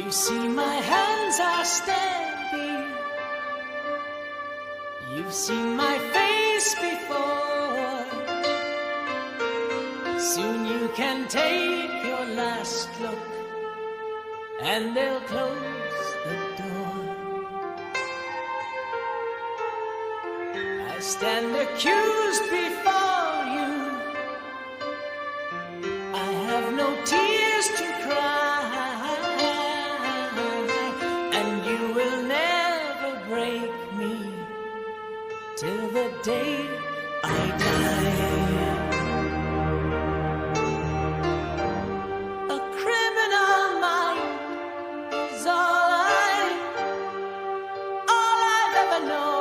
You see my hands are steady. You've seen my face before. Soon you can take your last look, and they'll close the door. I stand accused before you. I have no tears to cry, and you will never break me till the day I die. A criminal mind is all I've ever known.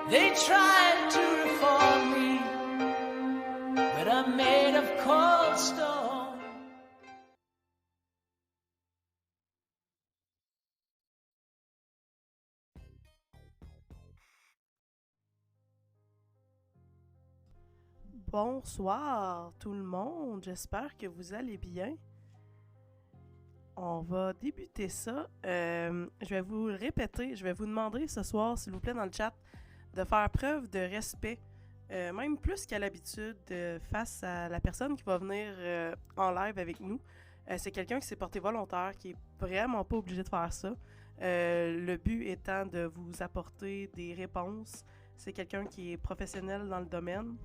They tried to reform me, but I'm made of cold stone. Bonsoir tout le monde, j'espère que vous allez bien. On va débuter ça. Je vais vous le répéter, je vais vous demander ce soir, s'il vous plaît, dans le chat, de faire preuve de respect, même plus qu'à l'habitude, face à la personne qui va venir en live avec nous. C'est quelqu'un qui s'est porté volontaire, qui est vraiment pas obligé de faire ça. Le but étant de vous apporter des réponses. C'est quelqu'un qui est professionnel dans le domaine.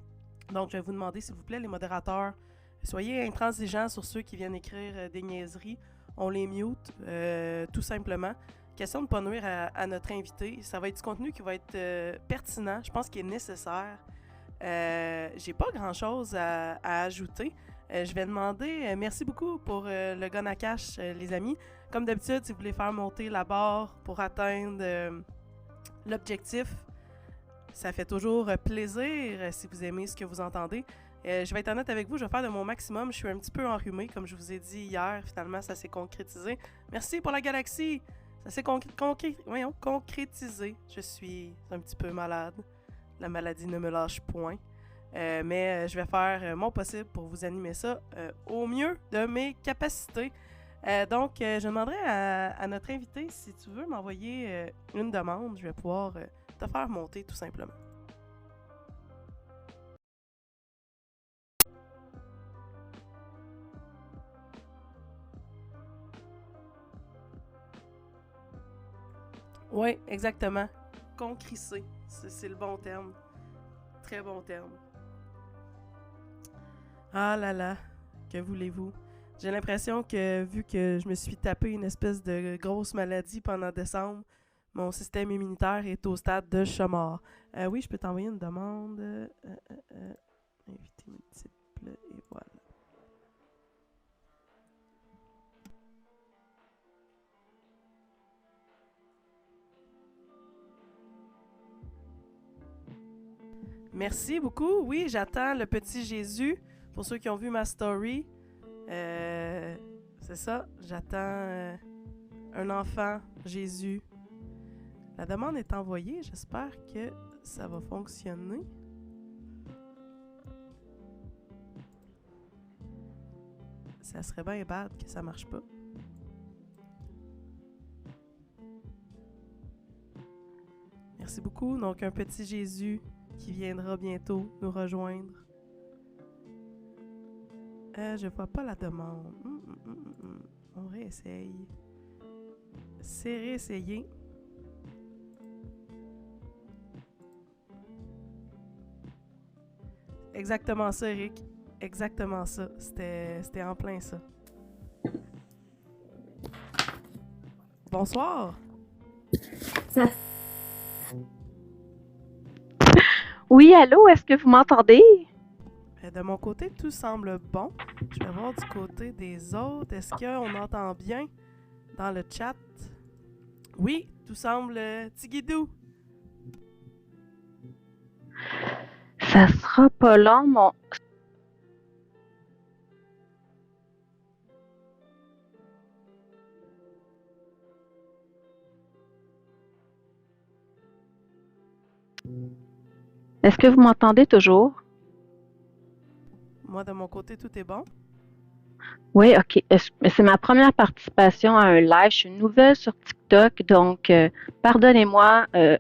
Donc, je vais vous demander, s'il vous plaît, les modérateurs, soyez intransigeants sur ceux qui viennent écrire des niaiseries. On les mute, tout simplement. Question de ne pas nuire à notre invité. Ça va être du contenu qui va être pertinent. Je pense qu'il est nécessaire. J'ai pas grand-chose à ajouter. Je vais demander, merci beaucoup pour le gun à cash, les amis. Comme d'habitude, si vous voulez faire monter la barre pour atteindre l'objectif, ça fait toujours plaisir si vous aimez ce que vous entendez. Je vais être honnête avec vous, je vais faire de mon maximum. Je suis un petit peu enrhumée, comme je vous ai dit hier. Finalement, ça s'est concrétisé. Merci pour la galaxie! Ça s'est concrétisé. Je suis un petit peu malade. La maladie ne me lâche point. Mais je vais faire mon possible pour vous animer ça au mieux de mes capacités. Donc, je demanderai à notre invité, si tu veux m'envoyer une demande, je vais pouvoir te faire monter tout simplement. Oui, exactement. Concrisser, c'est le bon terme. Très bon terme. Ah là là, que voulez-vous? J'ai l'impression que, vu que je me suis tapé une espèce de grosse maladie pendant décembre, mon système immunitaire est au stade de chat-mort. Oui, je peux t'envoyer une demande. Invité multiple, et voilà. Merci beaucoup. Oui, j'attends le petit Jésus. Pour ceux qui ont vu ma story, c'est ça. J'attends un enfant, Jésus. La demande est envoyée. J'espère que ça va fonctionner. Ça serait bien bad que ça marche pas. Merci beaucoup. Donc, un petit Jésus qui viendra bientôt nous rejoindre. Je vois pas la demande. On réessaye. C'est réessayé. Exactement ça, Eric. Exactement ça. C'était en plein ça. Bonsoir. Ça... Oui, allô, est-ce que vous m'entendez? De mon côté, tout semble bon. Je vais voir du côté des autres. Est-ce qu'on entend bien dans le chat? Oui, tout semble tigidou. Ça sera pas long, mon... Est-ce que vous m'entendez toujours? Moi, de mon côté, tout est bon. Oui, OK. C'est ma première participation à un live. Je suis nouvelle sur TikTok, donc pardonnez-moi. Je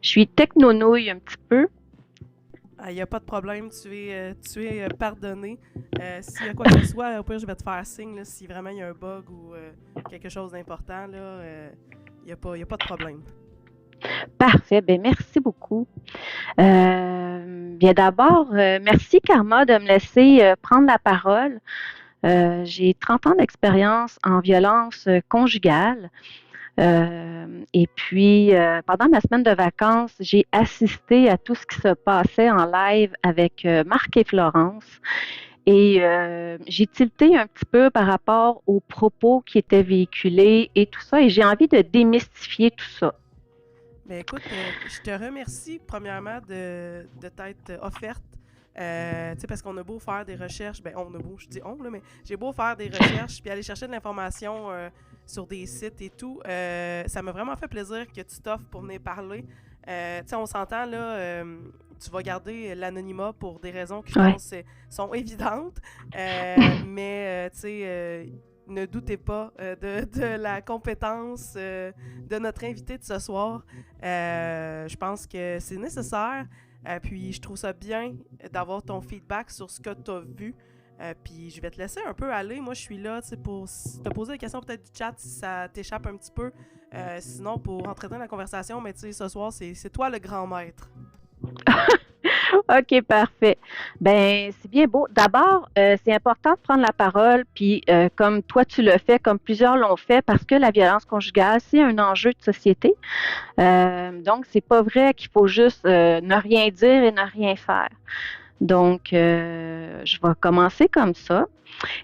suis techno-nouille un petit peu. Il n'y a pas de problème, tu es pardonné. S'il y a quoi que ce soit, au pire, je vais te faire signe là, si vraiment il y a un bug ou quelque chose d'important. Il n'y a pas de problème. Parfait. Ben merci beaucoup. Bien d'abord, merci Karma de me laisser prendre la parole. J'ai 30 ans d'expérience en violence conjugale. Et puis, pendant ma semaine de vacances, j'ai assisté à tout ce qui se passait en live avec Marc et Florence. Et j'ai tilté un petit peu par rapport aux propos qui étaient véhiculés et tout ça. Et j'ai envie de démystifier tout ça. Ben écoute, je te remercie premièrement de t'être offerte. Parce qu'on a beau faire des recherches, je dis on, là, mais j'ai beau faire des recherches puis aller chercher de l'information sur des sites et tout. Ça m'a vraiment fait plaisir que tu t'offres pour venir parler. On s'entend, là, tu vas garder l'anonymat pour des raisons qui, je pense, sont évidentes. Mais, ne doutez pas de la compétence de notre invité de ce soir. Je pense que c'est nécessaire. Puis je trouve ça bien d'avoir ton feedback sur ce que tu as vu. Puis je vais te laisser un peu aller. Moi, je suis là pour te poser des questions peut-être du chat si ça t'échappe un petit peu. Sinon, pour entretenir la conversation, mais tu sais, ce soir, c'est toi le grand maître. OK, parfait. Ben, c'est bien beau. D'abord, c'est important de prendre la parole, puis comme toi tu le fais, comme plusieurs l'ont fait, parce que la violence conjugale, c'est un enjeu de société. Donc, c'est pas vrai qu'il faut juste ne rien dire et ne rien faire. Donc, je vais commencer comme ça.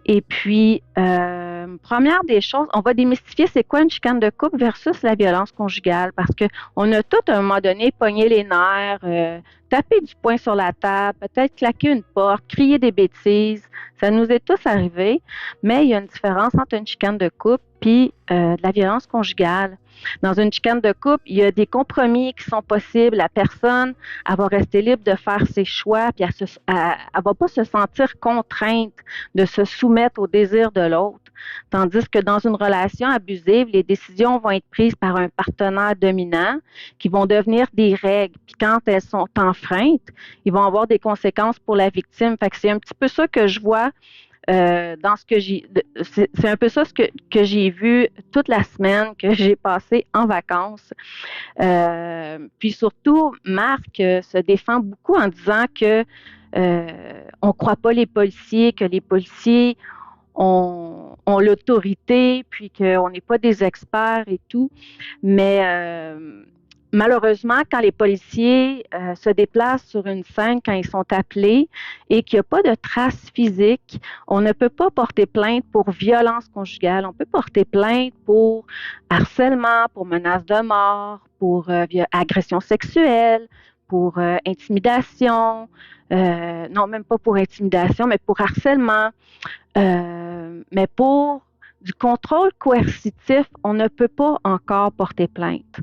Et puis, première des choses, on va démystifier c'est quoi une chicane de couple versus la violence conjugale, parce qu'on a tout à un moment donné pogné les nerfs, taper du poing sur la table, peut-être claquer une porte, crier des bêtises. Ça nous est tous arrivé, mais il y a une différence entre une chicane de couple puis de la violence conjugale. Dans une chicane de couple, il y a des compromis qui sont possibles. La personne, elle va rester libre de faire ses choix, puis elle ne va pas se sentir contrainte de se soumettre au désir de l'autre. Tandis que dans une relation abusive, les décisions vont être prises par un partenaire dominant qui vont devenir des règles. Puis quand elles sont enfreintes, ils vont avoir des conséquences pour la victime. Fait que c'est un petit peu ça que je vois dans ce que c'est un peu ça que j'ai vu toute la semaine que j'ai passée en vacances. Puis surtout, Marc se défend beaucoup en disant que on croit pas les policiers, que les policiers ont l'autorité, puis qu'on n'est pas des experts et tout. Mais malheureusement, quand les policiers se déplacent sur une scène, quand ils sont appelés et qu'il n'y a pas de traces physiques, on ne peut pas porter plainte pour violence conjugale. On peut porter plainte pour harcèlement, pour menace de mort, pour agression sexuelle, pour intimidation. Non, même pas pour intimidation, mais pour harcèlement. Mais pour du contrôle coercitif, on ne peut pas encore porter plainte.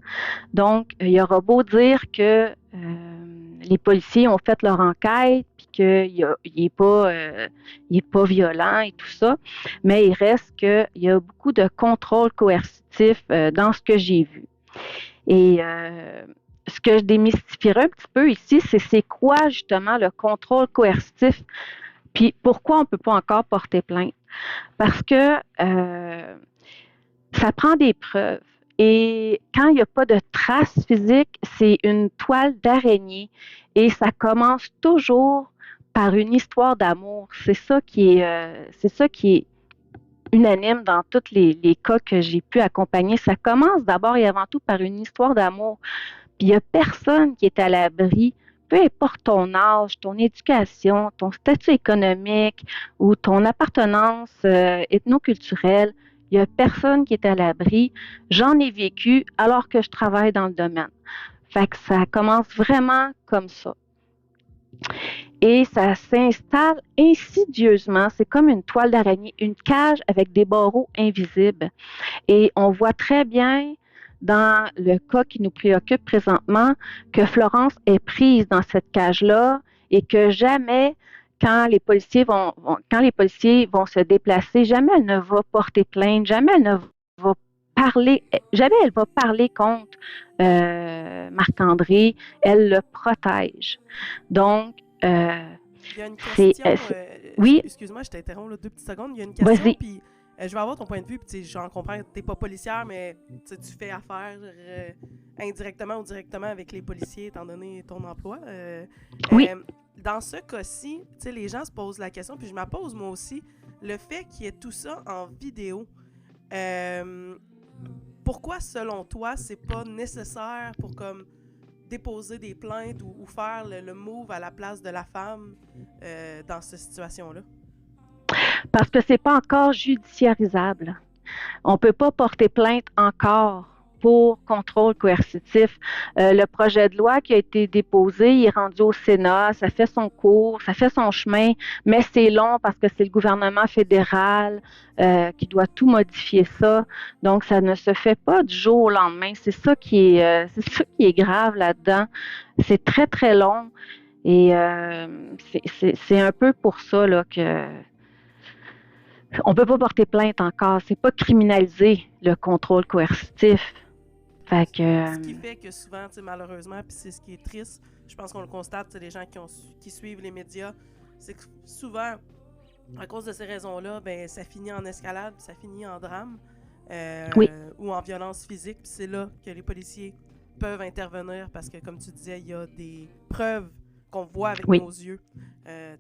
Donc, il y aura beau dire que les policiers ont fait leur enquête, puis qu'il n'est pas violent et tout ça, mais il reste qu'il y a beaucoup de contrôle coercitif dans ce que j'ai vu. Et ce que je démystifierai un petit peu ici, c'est quoi justement le contrôle coercitif, puis pourquoi on ne peut pas encore porter plainte? Parce que ça prend des preuves. Et quand il n'y a pas de traces physiques, c'est une toile d'araignée. Et ça commence toujours par une histoire d'amour. C'est ça qui est unanime dans tous les cas que j'ai pu accompagner. Ça commence d'abord et avant tout par une histoire d'amour. Puis il n'y a personne qui est à l'abri, peu importe ton âge, ton éducation, ton statut économique ou ton appartenance ethnoculturelle. Il n'y a personne qui est à l'abri. J'en ai vécu alors que je travaille dans le domaine. Fait que ça commence vraiment comme ça. Et ça s'installe insidieusement. C'est comme une toile d'araignée, une cage avec des barreaux invisibles. Et on voit très bien dans le cas qui nous préoccupe présentement que Florence est prise dans cette cage-là et que jamais quand les policiers vont se déplacer, jamais elle ne va porter plainte, jamais elle ne va jamais elle va parler contre Marc-André, elle le protège. Donc, Il y a une question. oui. Excuse-moi, je t'interromps là, 2 petites secondes. Il y a une Vas-y. question, puis je vais avoir ton point de vue, puis j'en comprends que t'es pas policière, mais tu fais affaire indirectement ou directement avec les policiers, étant donné ton emploi. Oui. Dans ce cas-ci, les gens se posent la question, puis je me la pose moi aussi, le fait qu'il y ait tout ça en vidéo, pourquoi, selon toi, c'est pas nécessaire pour comme déposer des plaintes ou faire le move à la place de la femme dans cette situation-là? Parce que c'est pas encore judiciarisable. On peut pas porter plainte encore pour contrôle coercitif. Le projet de loi qui a été déposé, il est rendu au Sénat, ça fait son cours, ça fait son chemin, mais c'est long parce que c'est le gouvernement fédéral qui doit tout modifier ça. Donc, ça ne se fait pas du jour au lendemain. C'est ça qui est grave là-dedans. C'est très, très long. Et c'est un peu pour ça là, que on peut pas porter plainte encore. C'est pas criminalisé, le contrôle coercitif. Fait que, Ce qui fait que souvent, malheureusement, puis c'est ce qui est triste, je pense qu'on le constate, les gens qui suivent les médias, c'est que souvent, à cause de ces raisons-là, ben, ça finit en escalade, ça finit en drame, ou en violence physique. Puis c'est là que les policiers peuvent intervenir parce que, comme tu disais, il y a des preuves qu'on voit avec nos yeux,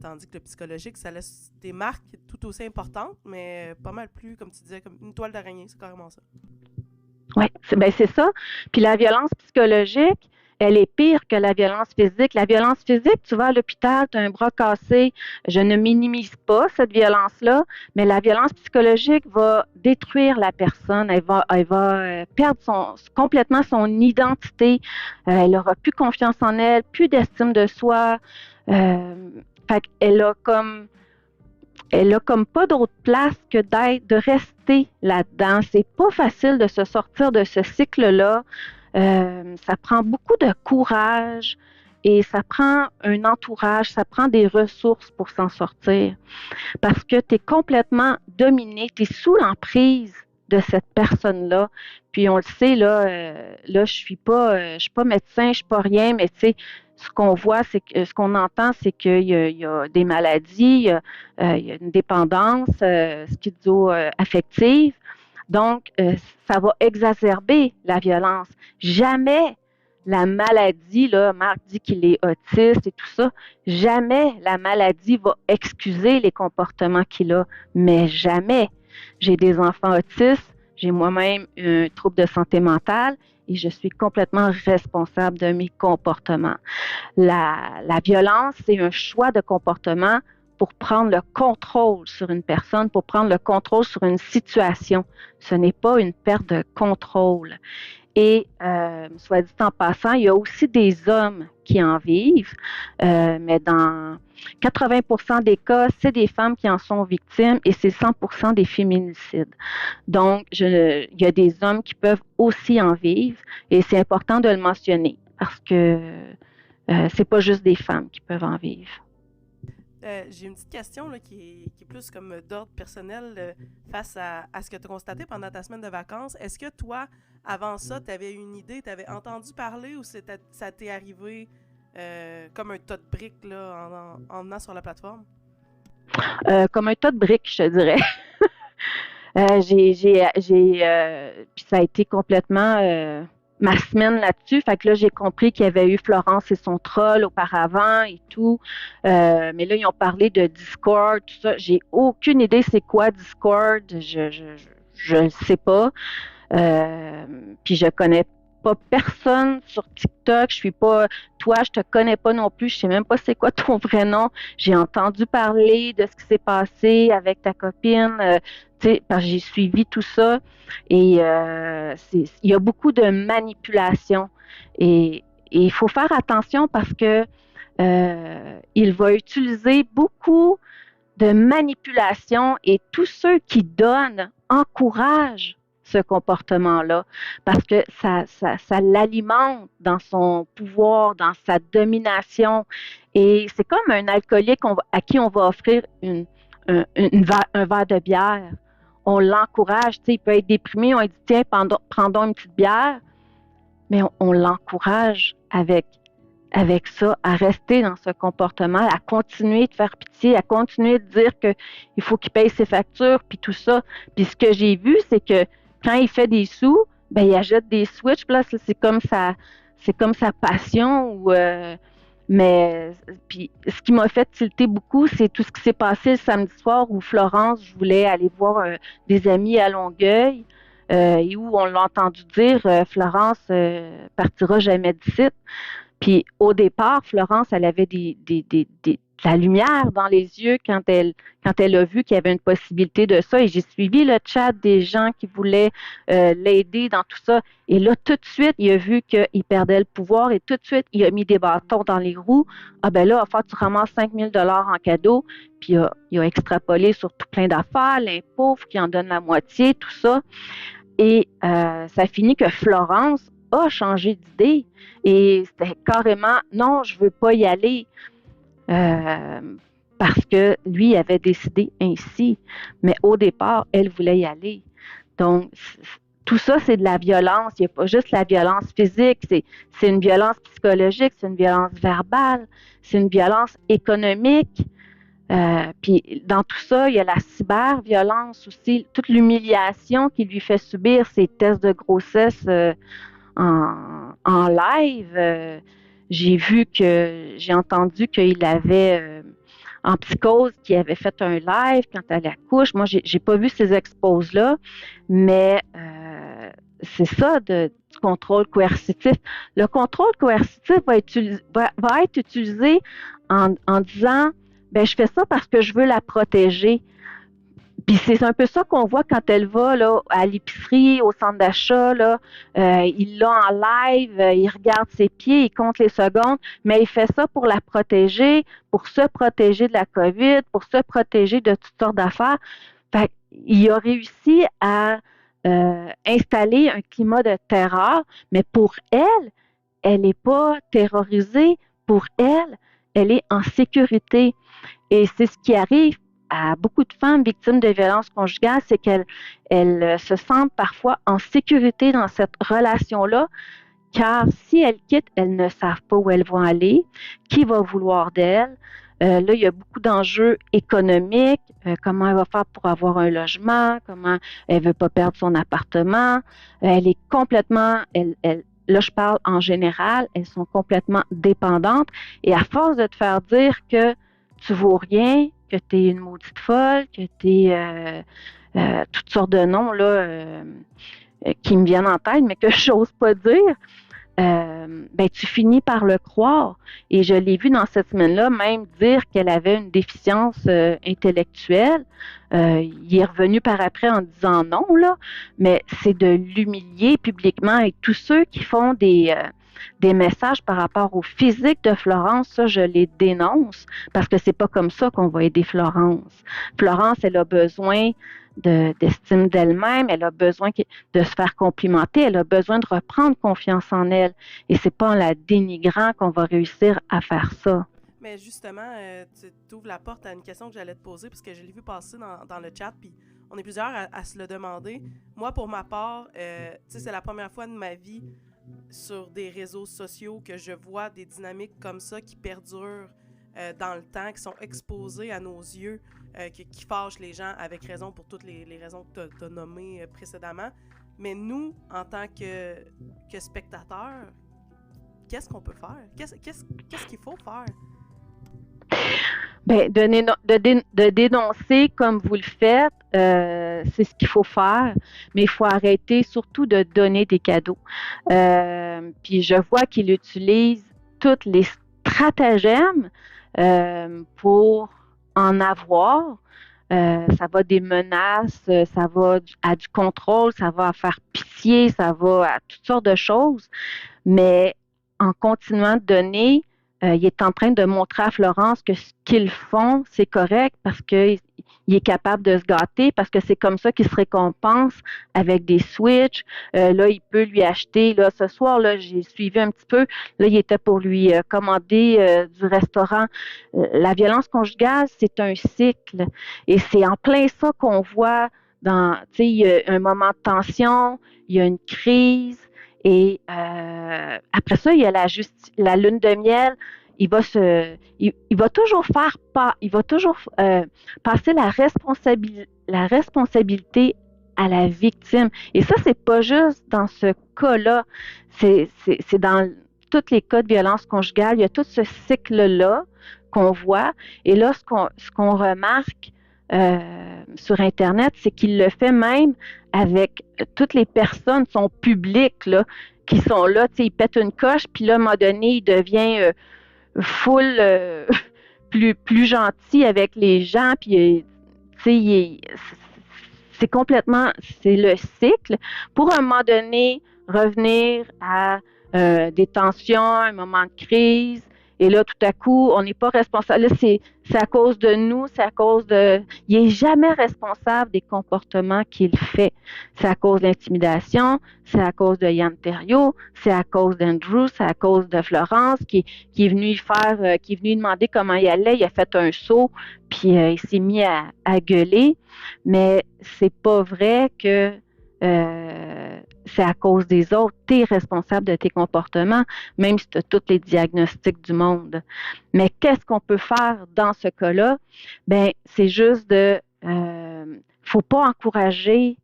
tandis que le psychologique, ça laisse des marques tout aussi importantes, mais pas mal plus, comme tu disais, comme une toile d'araignée, c'est carrément ça. Oui, c'est ça. Puis la violence psychologique, elle est pire que la violence physique. La violence physique, tu vas à l'hôpital, tu as un bras cassé. Je ne minimise pas cette violence-là, mais la violence psychologique va détruire la personne. Elle va perdre complètement son identité. Elle n'aura plus confiance en elle, plus d'estime de soi. Fait qu'elle a comme pas d'autre place que de rester là-dedans. C'est pas facile de se sortir de ce cycle-là. Ça prend beaucoup de courage et ça prend un entourage, ça prend des ressources pour s'en sortir. Parce que tu es complètement dominé, tu es sous l'emprise de cette personne-là. Puis on le sait, là je suis pas médecin, je suis pas rien, mais tu sais, ce qu'on voit, ce qu'on entend, c'est qu'il y a des maladies, il y a une dépendance schizo-affective. Donc, ça va exacerber la violence. Jamais la maladie, là, Marc dit qu'il est autiste et tout ça, jamais la maladie va excuser les comportements qu'il a, mais jamais. J'ai des enfants autistes, j'ai moi-même un trouble de santé mentale et je suis complètement responsable de mes comportements. La violence, c'est un choix de comportement pour prendre le contrôle sur une personne, pour prendre le contrôle sur une situation. Ce n'est pas une perte de contrôle. Et, soit dit en passant, il y a aussi des hommes qui en vivent, mais dans 80% des cas, c'est des femmes qui en sont victimes et c'est 100% des féminicides. Donc, il y a des hommes qui peuvent aussi en vivre et c'est important de le mentionner parce que c'est pas juste des femmes qui peuvent en vivre. J'ai une petite question là, qui est plus comme d'ordre personnel face à ce que tu as constaté pendant ta semaine de vacances. Est-ce que toi, avant ça, tu avais une idée, tu avais entendu parler ou ça t'est arrivé comme un tas de briques là, en venant sur la plateforme? Comme un tas de briques, je te dirais. Puis ça a été complètement ma semaine là-dessus. Fait que là, j'ai compris qu'il y avait eu Florence et son troll auparavant et tout. Mais là, ils ont parlé de Discord, tout ça. J'ai aucune idée c'est quoi Discord. Je ne sais pas. Puis je connais pas personne sur TikTok. Toi, je te connais pas non plus. Je sais même pas c'est quoi ton vrai nom. J'ai entendu parler de ce qui s'est passé avec ta copine. Parce que j'ai suivi tout ça. Et il y a beaucoup de manipulation. Et il faut faire attention parce que il va utiliser beaucoup de manipulation et tous ceux qui donnent encouragent ce comportement-là parce que ça l'alimente dans son pouvoir, dans sa domination. Et c'est comme un alcoolique à qui on va offrir un verre de bière. On l'encourage, tu sais, il peut être déprimé, on lui dit tiens, prends donc une petite bière, mais on l'encourage avec ça, à rester dans ce comportement, à continuer de faire pitié, à continuer de dire qu'il faut qu'il paye ses factures, puis tout ça. Puis ce que j'ai vu, c'est que quand il fait des sous, ben il achète des Switch, puis là, c'est comme sa passion. Mais puis ce qui m'a fait tilter beaucoup, c'est tout ce qui s'est passé le samedi soir où Florence voulait aller voir des amis à Longueuil. Et où on l'a entendu dire Florence partira jamais d'ici. Puis au départ, Florence, elle avait de la lumière dans les yeux quand elle a vu qu'il y avait une possibilité de ça. Et j'ai suivi le chat des gens qui voulaient l'aider dans tout ça. Et là, tout de suite, il a vu qu'il perdait le pouvoir et tout de suite, il a mis des bâtons dans les roues. Ah ben là, il va falloir que tu ramasses 5 000 $ en cadeau. Puis il a extrapolé sur tout plein d'affaires, l'impôt, qui en donne la moitié, tout ça. Et ça finit que Florence a changé d'idée et c'était carrément non, je veux pas y aller parce que lui avait décidé ainsi. Mais au départ, elle voulait y aller. Donc, tout ça, c'est de la violence. Il n'y a pas juste la violence physique, c'est une violence psychologique, c'est une violence verbale, c'est une violence économique. Puis dans tout ça, il y a la cyberviolence aussi, toute l'humiliation qu'il lui fait subir, ses tests de grossesse en live. J'ai entendu qu'il avait en psychose, qu'il avait fait un live quand elle accouche. Moi, j'ai pas vu ces exposes-là, mais c'est ça du contrôle coercitif. Le contrôle coercitif va être utilisé en disant ben je fais ça parce que je veux la protéger. Puis c'est un peu ça qu'on voit quand elle va là, à l'épicerie, au centre d'achat. Là, il l'a en live, il regarde ses pieds, il compte les secondes, mais il fait ça pour la protéger, pour se protéger de la COVID, pour se protéger de toutes sortes d'affaires. Fait il a réussi à installer un climat de terreur, mais pour elle n'est pas terrorisée. Pour elle est en sécurité. Et c'est ce qui arrive à beaucoup de femmes victimes de violences conjugales, c'est qu'elles se sentent parfois en sécurité dans cette relation-là, car si elles quittent, elles ne savent pas où elles vont aller, qui va vouloir d'elles. Là, il y a beaucoup d'enjeux économiques, comment elle va faire pour avoir un logement, comment elle ne veut pas perdre son appartement. Elle est complètement, là, je parle en général, elles sont complètement dépendantes. Et à force de te faire dire que tu vaux rien, que tu es une maudite folle, que tu es toutes sortes de noms là, qui me viennent en tête, mais que je n'ose pas dire, ben, tu finis par le croire. Et je l'ai vu dans cette semaine-là même dire qu'elle avait une déficience intellectuelle. Il est revenu par après en disant non, là, mais c'est de l'humilier publiquement. Et tous ceux qui font des messages par rapport au physique de Florence, ça, je les dénonce parce que c'est pas comme ça qu'on va aider Florence. Florence, elle a besoin d'estime d'elle-même, elle a besoin de se faire complimenter, elle a besoin de reprendre confiance en elle. Et c'est pas en la dénigrant qu'on va réussir à faire ça. Mais justement, tu ouvres la porte à une question que j'allais te poser, parce que je l'ai vu passer dans le chat, puis on est plusieurs à se le demander. Moi, pour ma part, c'est la première fois de ma vie sur des réseaux sociaux que je vois des dynamiques comme ça qui perdurent dans le temps, qui sont exposées à nos yeux, qui fâchent les gens avec raison pour toutes les raisons que tu as nommées précédemment. Mais nous, en tant que spectateurs, qu'est-ce qu'on peut faire? Qu'est-ce qu'il faut faire? Ben, de dénoncer comme vous le faites, c'est ce qu'il faut faire, mais il faut arrêter surtout de donner des cadeaux. Puis je vois qu'il utilise tous les stratagèmes pour en avoir. Ça va des menaces, ça va à du contrôle, ça va à faire pitié, ça va à toutes sortes de choses, mais en continuant de donner, il est en train de montrer à Florence que ce qu'ils font, c'est correct parce qu'ils il est capable de se gâter parce que c'est comme ça qu'il se récompense avec des Switch. Là, il peut lui acheter, là, ce soir, là, j'ai suivi un petit peu, là, il était pour lui commander du restaurant. La violence conjugale, c'est un cycle et c'est en plein ça qu'on voit dans, tu sais, il y a un moment de tension, il y a une crise et après ça, il y a la lune de miel. Il va toujours passer la responsabilité à la victime. Et ça, c'est pas juste dans ce cas-là. C'est dans tous les cas de violence conjugale. Il y a tout ce cycle-là qu'on voit. Et là, ce qu'on remarque sur Internet, c'est qu'il le fait même avec toutes les personnes, son public, là, qui sont là. Tu sais, il pète une coche, puis là, à un moment donné, il devient full plus gentil avec les gens, puis tu sais, c'est le cycle pour à un moment donné revenir à des tensions, un moment de crise. Et là, tout à coup, on n'est pas responsable. Là, c'est à cause de nous, c'est à cause de... Il n'est jamais responsable des comportements qu'il fait. C'est à cause de l'intimidation, c'est à cause de Yann Terriot, c'est à cause d'Andrew, c'est à cause de Florence qui est venu qui est venu demander comment il allait. Il a fait un saut, puis il s'est mis à gueuler. Mais c'est pas vrai que c'est à cause des autres. Tu es responsable de tes comportements, même si tu as tous les diagnostics du monde. Mais qu'est-ce qu'on peut faire dans ce cas-là? Ben, c'est juste faut pas encourager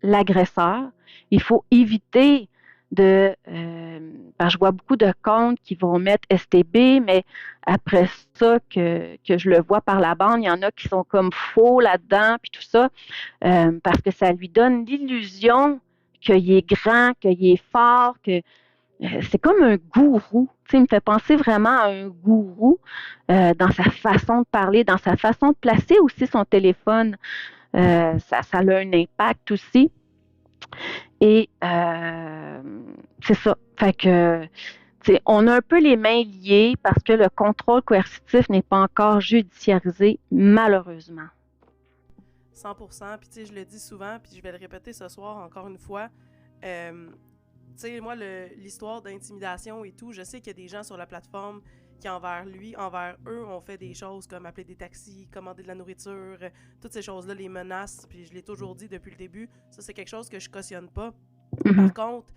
l'agresseur. Il faut éviter parce que je vois beaucoup de comptes qui vont mettre STB, mais après ça, que je le vois par la bande, il y en a qui sont comme faux là-dedans, puis tout ça, parce que ça lui donne l'illusion qu'il est grand, qu'il est fort, que c'est comme un gourou. Tu sais, il me fait penser vraiment à un gourou dans sa façon de parler, dans sa façon de placer aussi son téléphone. Ça a un impact aussi. Et c'est ça. Fait que, on a un peu les mains liées parce que le contrôle coercitif n'est pas encore judiciarisé, malheureusement. 100%. Puis, tu sais, je le dis souvent, puis je vais le répéter ce soir encore une fois. Tu sais, moi, l'histoire d'intimidation et tout, je sais qu'il y a des gens sur la plateforme qui, envers eux, ont fait des choses comme appeler des taxis, commander de la nourriture, toutes ces choses-là, les menaces, puis je l'ai toujours dit depuis le début, ça, c'est quelque chose que je cautionne pas. Par contre,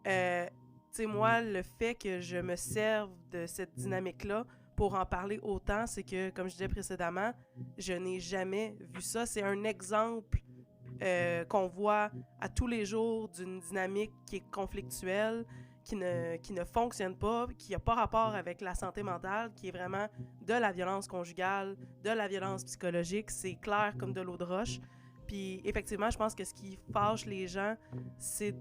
tu sais, moi, le fait que je me serve de cette dynamique-là pour en parler autant, c'est que, comme je disais précédemment, je n'ai jamais vu ça. C'est un exemple qu'on voit à tous les jours d'une dynamique qui est conflictuelle, qui ne fonctionne pas, qui n'a pas rapport avec la santé mentale, qui est vraiment de la violence conjugale, de la violence psychologique. C'est clair comme de l'eau de roche. Puis effectivement, je pense que ce qui fâche les gens, c'est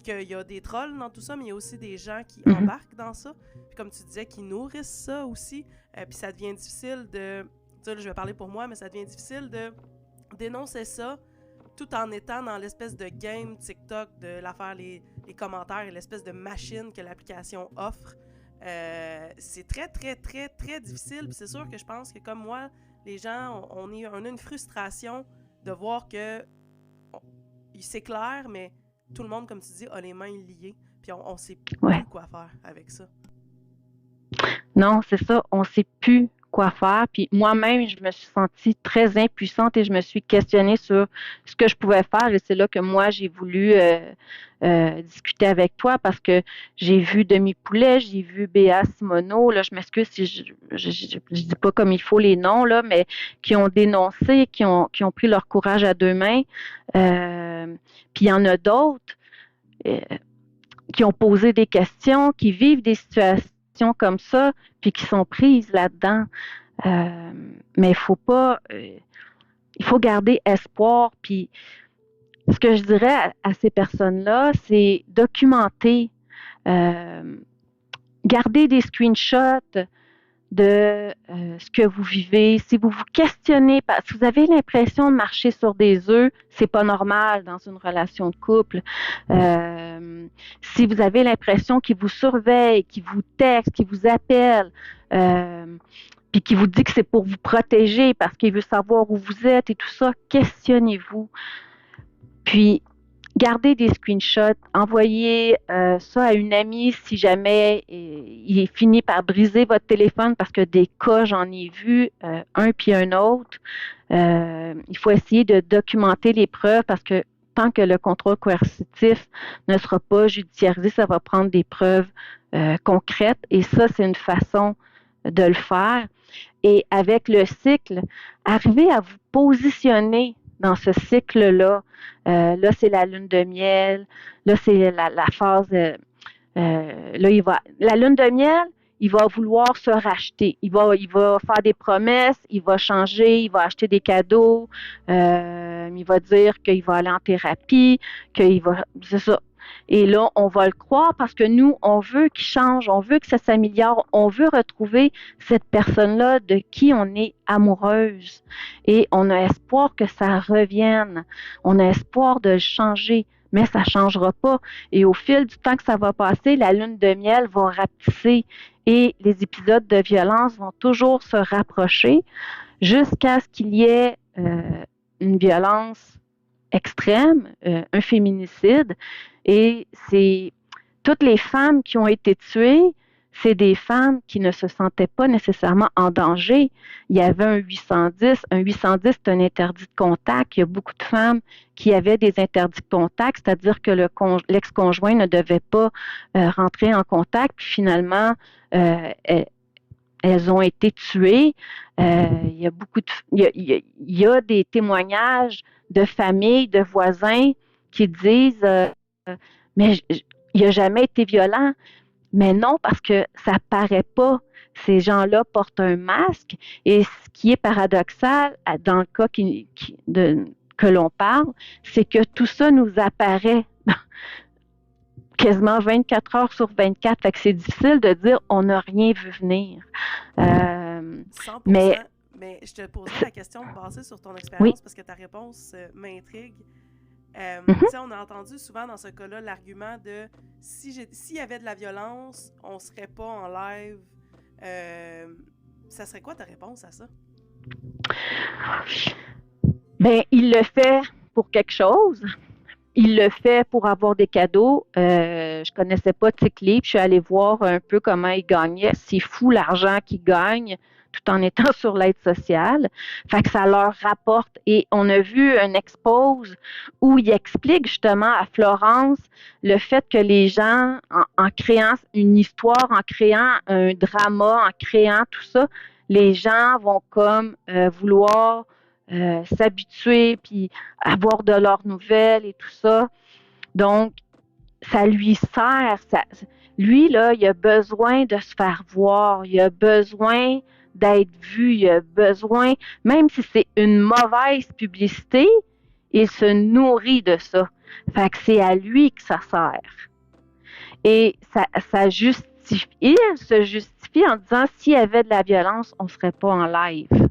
qu'il y a des trolls dans tout ça, mais il y a aussi des gens qui embarquent dans ça. Puis comme tu disais, qui nourrissent ça aussi. Puis ça devient difficile de... Tu sais, là, je vais parler pour moi, mais ça devient difficile de dénoncer ça tout en étant dans l'espèce de game TikTok de l'affaire les commentaires et l'espèce de machine que l'application offre. C'est très, très, très, très difficile. Puis c'est sûr que je pense que comme moi, les gens, on a une frustration de voir que c'est clair, mais tout le monde, comme tu dis, a les mains liées. Puis on sait plus quoi faire avec ça. Non, c'est ça. On sait plus quoi faire. Puis moi-même, je me suis sentie très impuissante et je me suis questionnée sur ce que je pouvais faire. Et c'est là que moi, j'ai voulu discuter avec toi parce que j'ai vu Demi Poulet, j'ai vu Béa Simoneau. Là, je m'excuse si je dis pas comme il faut les noms, là, mais qui ont dénoncé, qui ont pris leur courage à deux mains. Puis il y en a d'autres qui ont posé des questions, qui vivent des situations comme ça, puis qui sont prises là-dedans. Mais il faut garder espoir. Puis ce que je dirais à ces personnes-là, c'est documenter, garder des screenshots de ce que vous vivez. Si vous vous questionnez, si vous avez l'impression de marcher sur des œufs, c'est pas normal dans une relation de couple. Si vous avez l'impression qu'ils vous surveillent, qu'ils vous textent, qu'ils vous appellent, puis puis qui vous dit que c'est pour vous protéger parce qu'il veut savoir où vous êtes et tout ça, questionnez-vous. Puis, gardez des screenshots, envoyez ça à une amie si jamais il finit par briser votre téléphone parce que des cas, j'en ai vu un puis un autre. Il faut essayer de documenter les preuves parce que tant que le contrôle coercitif ne sera pas judiciarisé, ça va prendre des preuves concrètes et ça, c'est une façon de le faire. Et avec le cycle, arrivez à vous positionner dans ce cycle-là. Là, c'est la lune de miel. Là, c'est la phase. Là, la lune de miel, il va vouloir se racheter. Il va faire des promesses, il va changer, il va acheter des cadeaux, il va dire qu'il va aller en thérapie, c'est ça. Et là, on va le croire parce que nous, on veut qu'il change, on veut que ça s'améliore, on veut retrouver cette personne-là de qui on est amoureuse. Et on a espoir que ça revienne. On a espoir de le changer, mais ça ne changera pas. Et au fil du temps que ça va passer, la lune de miel va rapetisser et les épisodes de violence vont toujours se rapprocher jusqu'à ce qu'il y ait une violence extrême, un féminicide. Et c'est toutes les femmes qui ont été tuées, c'est des femmes qui ne se sentaient pas nécessairement en danger. Il y avait un 810. Un 810, c'est un interdit de contact. Il y a beaucoup de femmes qui avaient des interdits de contact, c'est-à-dire que l'ex-conjoint ne devait pas rentrer en contact. Puis finalement, elles ont été tuées. Il y a des témoignages de familles, de voisins qui disent mais il n'a jamais été violent. Mais non, parce que ça paraît pas. Ces gens-là portent un masque. Et ce qui est paradoxal, dans le cas que l'on parle, c'est que tout ça nous apparaît quasiment 24 heures sur 24. Fait que c'est difficile de dire on n'a rien vu venir. 100%. Mais je te posais la question basée sur ton expérience parce que ta réponse m'intrigue. On a entendu souvent dans ce cas-là l'argument de s'il y avait de la violence, on serait pas en live. Ça serait quoi ta réponse à ça? Ben, il le fait pour quelque chose. Il le fait pour avoir des cadeaux. Je connaissais pas Ticlé, puis je suis allée voir un peu comment il gagnait. C'est fou l'argent qu'il gagne tout en étant sur l'aide sociale. Fait que ça leur rapporte. Et on a vu un expose où il explique justement à Florence le fait que les gens, en créant une histoire, en créant un drama, en créant tout ça, les gens vont comme vouloir s'habituer puis avoir de leurs nouvelles et tout ça. Donc, ça lui sert. Lui, là, il a besoin de se faire voir. Il a besoin d'être vu. Il a besoin, même si c'est une mauvaise publicité, il se nourrit de ça. Fait que c'est à lui que ça sert. Et ça justifie. Il se justifie en disant s'il y avait de la violence, on ne serait pas en live.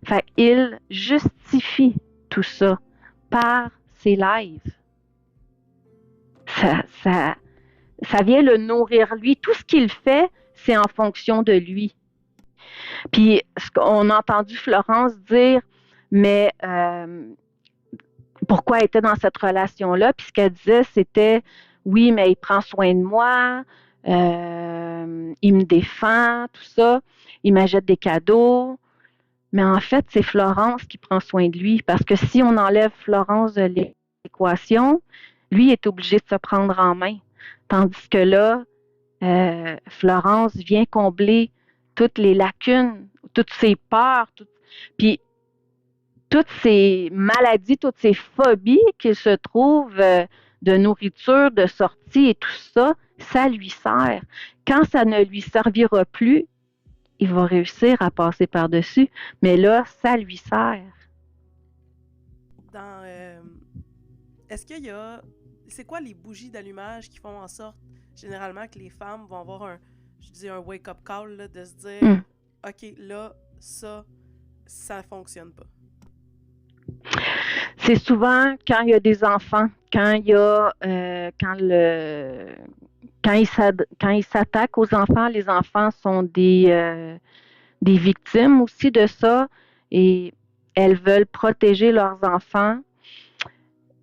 Fait qu'il justifie tout ça par ses lives. Ça vient le nourrir lui. Tout ce qu'il fait, c'est en fonction de lui. Puis, on a entendu Florence dire, mais pourquoi elle était dans cette relation-là? Puis ce qu'elle disait, c'était, oui, mais il prend soin de moi, il me défend, tout ça, il m'achète des cadeaux. Mais en fait, c'est Florence qui prend soin de lui, parce que si on enlève Florence de l'équation, lui est obligé de se prendre en main. Tandis que là, Florence vient combler toutes les lacunes, toutes ses peurs, puis toutes ces maladies, toutes ces phobies qu'il se trouve de nourriture, de sortie et tout ça, ça lui sert. Quand ça ne lui servira plus, il va réussir à passer par-dessus, mais là, ça lui sert. Est-ce qu'il y a... C'est quoi les bougies d'allumage qui font en sorte, généralement, que les femmes vont avoir un wake-up call, là, de se dire OK, là, ça fonctionne pas? C'est souvent quand il y a des enfants, quand il y a... Quand ils s'attaquent aux enfants, les enfants sont des des victimes aussi de ça et elles veulent protéger leurs enfants.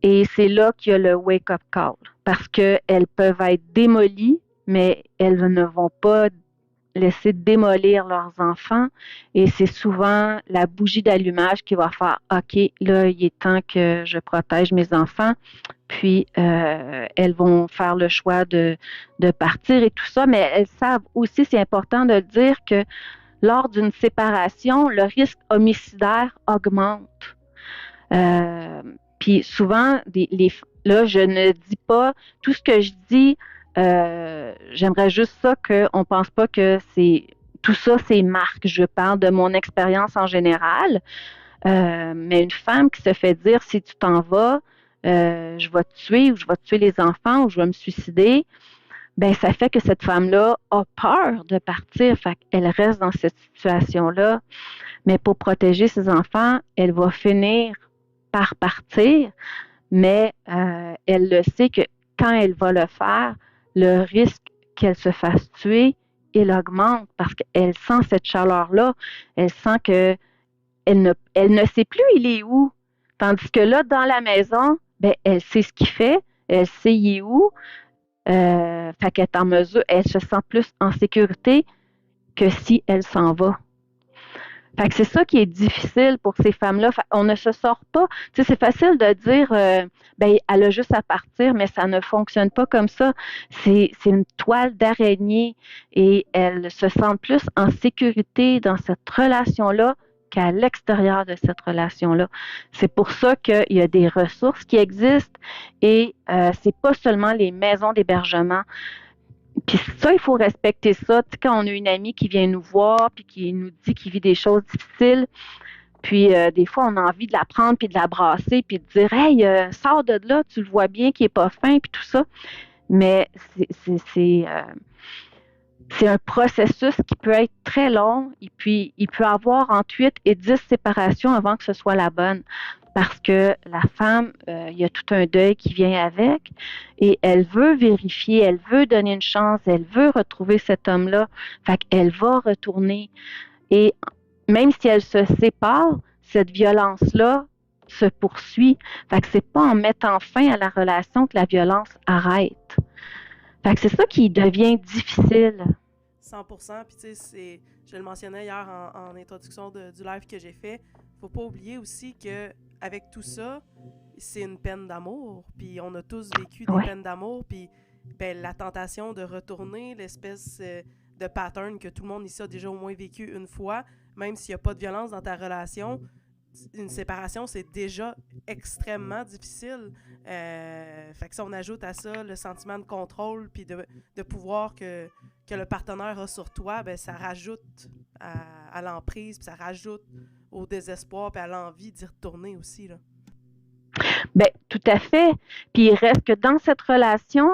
Et c'est là qu'il y a le wake-up call parce qu'elles peuvent être démolies, mais elles ne vont pas laisser démolir leurs enfants. Et c'est souvent la bougie d'allumage qui va faire « OK, là, il est temps que je protège mes enfants. » Puis, elles vont faire le choix de partir et tout ça. Mais elles savent aussi, c'est important de dire que lors d'une séparation, le risque homicidaire augmente. Puis souvent, là, je ne dis pas tout ce que je dis. J'aimerais juste ça qu'on ne pense pas que tout ça, c'est Marc. Je parle de mon expérience en général. Mais une femme qui se fait dire si tu t'en vas, je vais te tuer ou je vais tuer les enfants ou je vais me suicider, ben ça fait que cette femme-là a peur de partir. Fait qu'elle reste dans cette situation-là. Mais pour protéger ses enfants, elle va finir par partir, mais elle le sait que quand elle va le faire, le risque qu'elle se fasse tuer, il augmente parce qu'elle sent cette chaleur-là. Elle sent que elle ne sait plus il est où. Tandis que là, dans la maison, ben, elle sait ce qu'il fait, elle sait il est où. Fait qu'elle est en mesure, elle se sent plus en sécurité que si elle s'en va. Fait que c'est ça qui est difficile pour ces femmes-là. On ne se sort pas. Tu sais, c'est facile de dire, ben, elle a juste à partir, mais ça ne fonctionne pas comme ça. C'est une toile d'araignée et elles se sentent plus en sécurité dans cette relation-là qu'à l'extérieur de cette relation-là. C'est pour ça qu'il y a des ressources qui existent et c'est pas seulement les maisons d'hébergement. Puis ça, il faut respecter ça. Tu sais, quand on a une amie qui vient nous voir puis qui nous dit qu'il vit des choses difficiles, puis des fois, on a envie de la prendre puis de la brasser puis de dire « Hey, sors de là, tu le vois bien qu'il n'est pas fin » puis tout ça. Mais c'est un processus qui peut être très long et puis il peut avoir entre 8 et 10 séparations avant que ce soit la bonne. Parce que la femme, il y a tout un deuil qui vient avec et elle veut vérifier, elle veut donner une chance, elle veut retrouver cet homme-là. Fait qu'elle va retourner. Et même si elle se sépare, cette violence-là se poursuit. Fait que c'est pas en mettant fin à la relation que la violence arrête. Fait que c'est ça qui devient difficile. 100%. Puis tu sais, je le mentionnais hier en introduction du live que j'ai fait. Faut pas oublier aussi que avec tout ça, c'est une peine d'amour. Puis on a tous vécu des peines d'amour. Puis ben, la tentation de retourner, l'espèce de pattern que tout le monde ici a déjà au moins vécu une fois, même s'il n'y a pas de violence dans ta relation, une séparation, c'est déjà extrêmement difficile. Fait que si on ajoute à ça le sentiment de contrôle puis de pouvoir que le partenaire a sur toi, ben ça rajoute à l'emprise, puis ça rajoute au désespoir puis à l'envie d'y retourner aussi, là. Ben, tout à fait. Puis il reste que dans cette relation,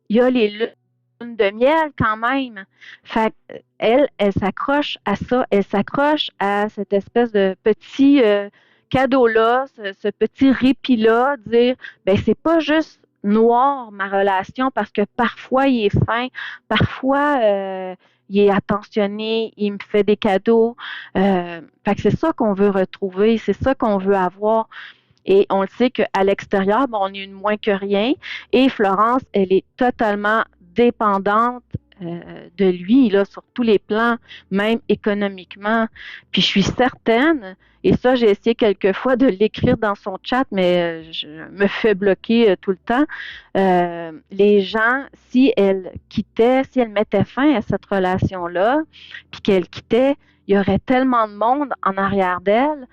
il y a les lunes de miel quand même. Fait qu'elle, elle s'accroche à ça, elle s'accroche à cette espèce de petit cadeau-là, ce petit répit-là, dire, ben c'est pas juste noir ma relation parce que parfois il est fin, parfois il est attentionné, il me fait des cadeaux. Fait que c'est ça qu'on veut retrouver, c'est ça qu'on veut avoir. Et on le sait qu'à l'extérieur, bon, on est une moins que rien. Et Florence, elle est totalement dépendante de lui, là, sur tous les plans, même économiquement. Puis je suis certaine, et ça, j'ai essayé quelquefois de l'écrire dans son chat, mais je me fais bloquer tout le temps. Les gens, si elle quittait, si elle mettait fin à cette relation-là, puis qu'elle quittait, il y aurait tellement de monde en arrière d'elle.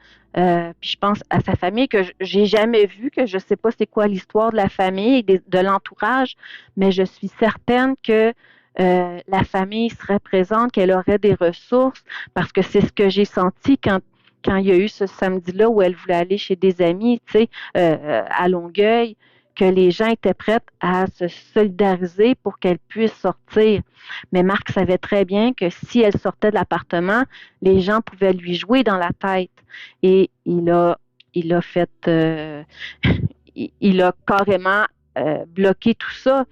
Puis je pense à sa famille que j'ai jamais vue, que je sais pas c'est quoi l'histoire de la famille et de l'entourage, mais je suis certaine que la famille serait présente, qu'elle aurait des ressources, parce que c'est ce que j'ai senti quand il y a eu ce samedi-là où elle voulait aller chez des amis, tu sais, à Longueuil, que les gens étaient prêts à se solidariser pour qu'elle puisse sortir. Mais Marc savait très bien que si elle sortait de l'appartement, les gens pouvaient lui jouer dans la tête. Et il a fait, il a carrément bloqué tout ça.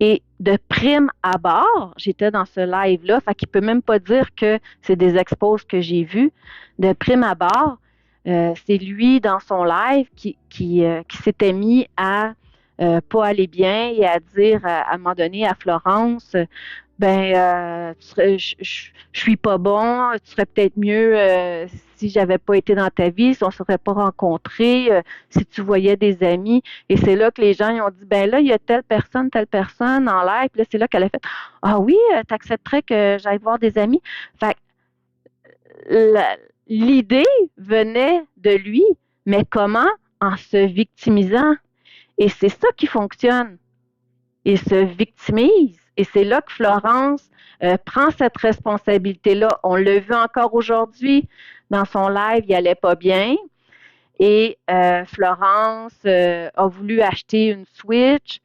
Et de prime abord, j'étais dans ce live-là, fait qu'il peut même pas dire que c'est des exposes que j'ai vues. De prime abord, c'est lui dans son live qui s'était mis à pas aller bien et à dire à un moment donné à Florence, je suis pas bon, tu serais peut-être mieux si j'avais pas été dans ta vie, si on ne serait pas rencontrés, si tu voyais des amis. Et c'est là que les gens ils ont dit, ben là, il y a telle personne en live. Puis là, c'est là qu'elle a fait, ah oui, t'accepterais que j'aille voir des amis. Fait que l'idée venait de lui, mais comment? En se victimisant. Et c'est ça qui fonctionne. Il se victimise. Et c'est là que Florence prend cette responsabilité-là. On l'a vu encore aujourd'hui dans son live, il n'allait pas bien. Et Florence a voulu acheter une Switch.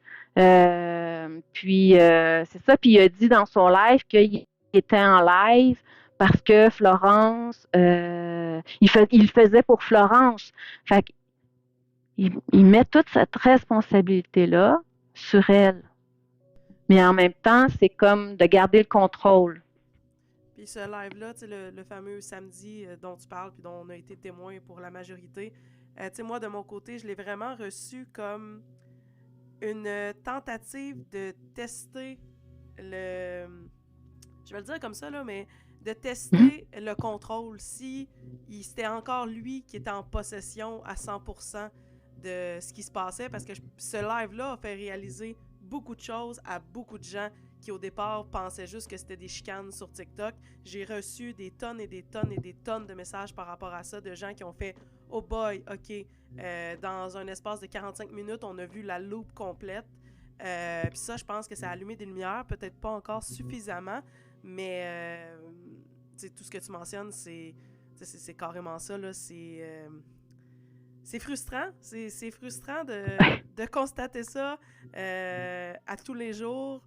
Puis c'est ça. Puis il a dit dans son live qu'il était en live parce que Florence, il le faisait pour Florence. Fait qu'il met toute cette responsabilité-là sur elle. Mais en même temps, c'est comme de garder le contrôle. Puis ce live-là, tu sais, le fameux samedi dont tu parles, puis dont on a été témoin pour la majorité, tu sais, moi, de mon côté, je l'ai vraiment reçu comme une tentative de tester le... Je vais le dire comme ça, là, mais de tester le contrôle. Si c'était encore lui qui était en possession à 100% de ce qui se passait, parce que ce live-là a fait réaliser beaucoup de choses à beaucoup de gens qui au départ pensaient juste que c'était des chicanes sur TikTok. J'ai reçu des tonnes et des tonnes et des tonnes de messages par rapport à ça, de gens qui ont fait « Oh boy, ok, dans un espace de 45 minutes, on a vu la loupe complète. » Puis ça, je pense que ça a allumé des lumières, peut-être pas encore suffisamment, mais tout ce que tu mentionnes, c'est carrément ça, là, c'est frustrant. C'est frustrant de constater ça à tous les jours,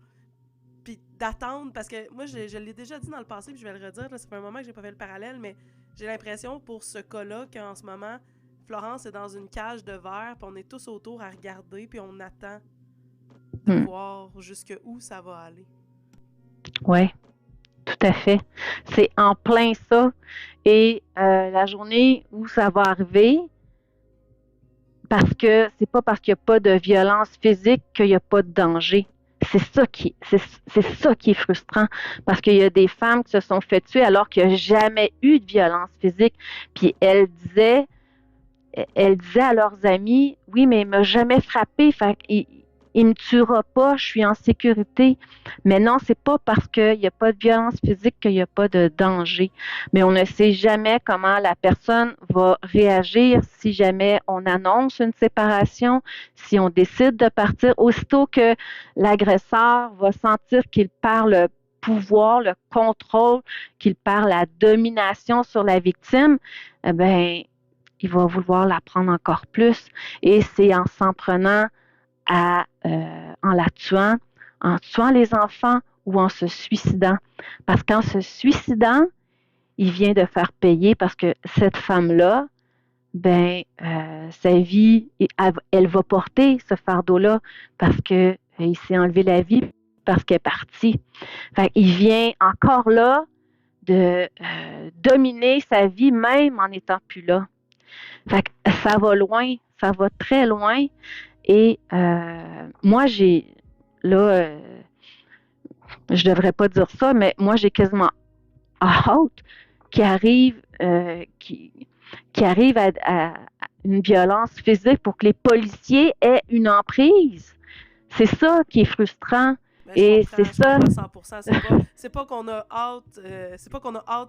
puis d'attendre, parce que moi, je l'ai déjà dit dans le passé, puis je vais le redire, là, ça fait un moment que j'ai pas fait le parallèle, mais j'ai l'impression pour ce cas-là qu'en ce moment, Florence est dans une cage de verre, puis on est tous autour à regarder, puis on attend de voir jusqu'où ça va aller. Oui, tout à fait. C'est en plein ça. Et la journée où ça va arriver, parce que c'est pas parce qu'il n'y a pas de violence physique qu'il n'y a pas de danger. C'est ça qui est frustrant, parce qu'il y a des femmes qui se sont fait tuer alors qu'il n'y a jamais eu de violence physique. Puis elles disaient à leurs amis, oui, mais il m'a jamais frappé, fait il me tuera pas, je suis en sécurité. Mais non, c'est pas parce qu'il n'y a pas de violence physique qu'il n'y a pas de danger. Mais on ne sait jamais comment la personne va réagir si jamais on annonce une séparation, si on décide de partir. Aussitôt que l'agresseur va sentir qu'il perd le pouvoir, le contrôle, qu'il perd la domination sur la victime, eh bien, il va vouloir la prendre encore plus. Et c'est en s'en prenant en la tuant, en tuant les enfants ou en se suicidant. Parce qu'en se suicidant, il vient de faire payer parce que cette femme-là, sa vie, elle va porter ce fardeau-là parce qu'il s'est enlevé la vie parce qu'elle est partie. Fait qu'il vient encore là de dominer sa vie même en n'étant plus là. Fait que ça va loin, ça va très loin. Et moi, je devrais pas dire ça, mais moi, j'ai quasiment hâte qui arrive à une violence physique pour que les policiers aient une emprise. C'est ça qui est frustrant. Et c'est ça. 100%. C'est pas qu'on a hâte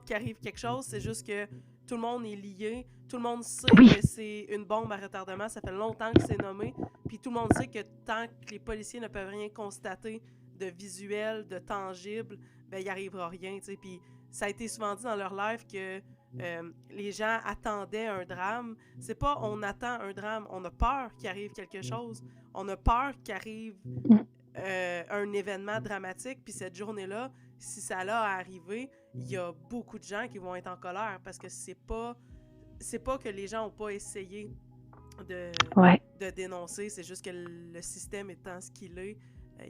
qu'il arrive quelque chose, c'est juste que tout le monde est lié, tout le monde sait que c'est une bombe à retardement, ça fait longtemps que c'est nommé, puis tout le monde sait que tant que les policiers ne peuvent rien constater de visuel, de tangible, il n'y arrivera rien, tu sais. Puis ça a été souvent dit dans leur live que les gens attendaient un drame. C'est pas on attend un drame, on a peur qu'il arrive quelque chose, on a peur qu'il arrive un événement dramatique, puis cette journée-là, si ça l'a à arriver, il y a beaucoup de gens qui vont être en colère parce que c'est pas que les gens n'ont pas essayé de dénoncer, c'est juste que le système étant ce qu'il est,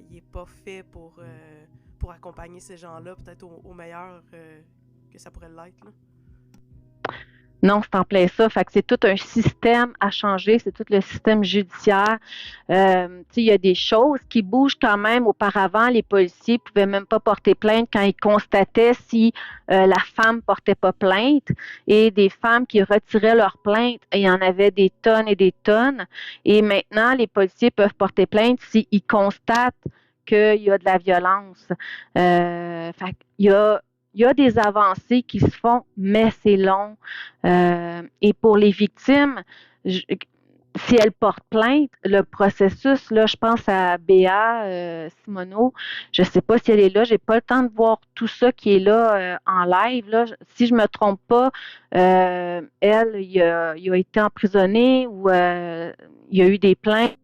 il est pas fait pour accompagner ces gens-là, peut-être au meilleur que ça pourrait l'être, là. Non, c'est en plein ça. Fait que c'est tout un système à changer, c'est tout le système judiciaire. Il y a des choses qui bougent quand même. Auparavant, les policiers ne pouvaient même pas porter plainte quand ils constataient si la femme portait pas plainte. Et des femmes qui retiraient leur plainte, il y en avait des tonnes et des tonnes. Et maintenant, les policiers peuvent porter plainte s'ils constatent qu'il y a de la violence. Fait il y a des avancées qui se font, mais c'est long. Et pour les victimes, si elles portent plainte, le processus, là, je pense à Béa Simoneau, je ne sais pas si elle est là, j'ai pas le temps de voir tout ça qui est là en live. Là. Si je me trompe pas, il a été emprisonné ou il y a eu des plaintes.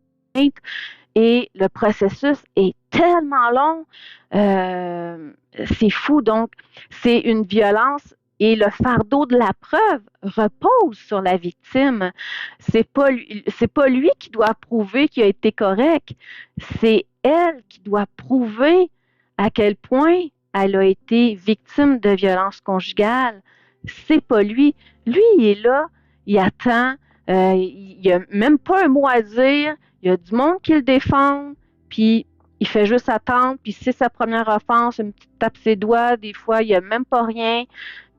Et le processus est tellement long, c'est fou. Donc, c'est une violence et le fardeau de la preuve repose sur la victime. C'est pas lui qui doit prouver qu'il a été correct. C'est elle qui doit prouver à quel point elle a été victime de violence conjugale. C'est pas lui. Lui, il est là, il attend. Il n'y a même pas un mot à dire. Il y a du monde qui le défend, puis il fait juste attendre, puis c'est sa première offense, une petite tape ses doigts, des fois, il n'y a même pas rien.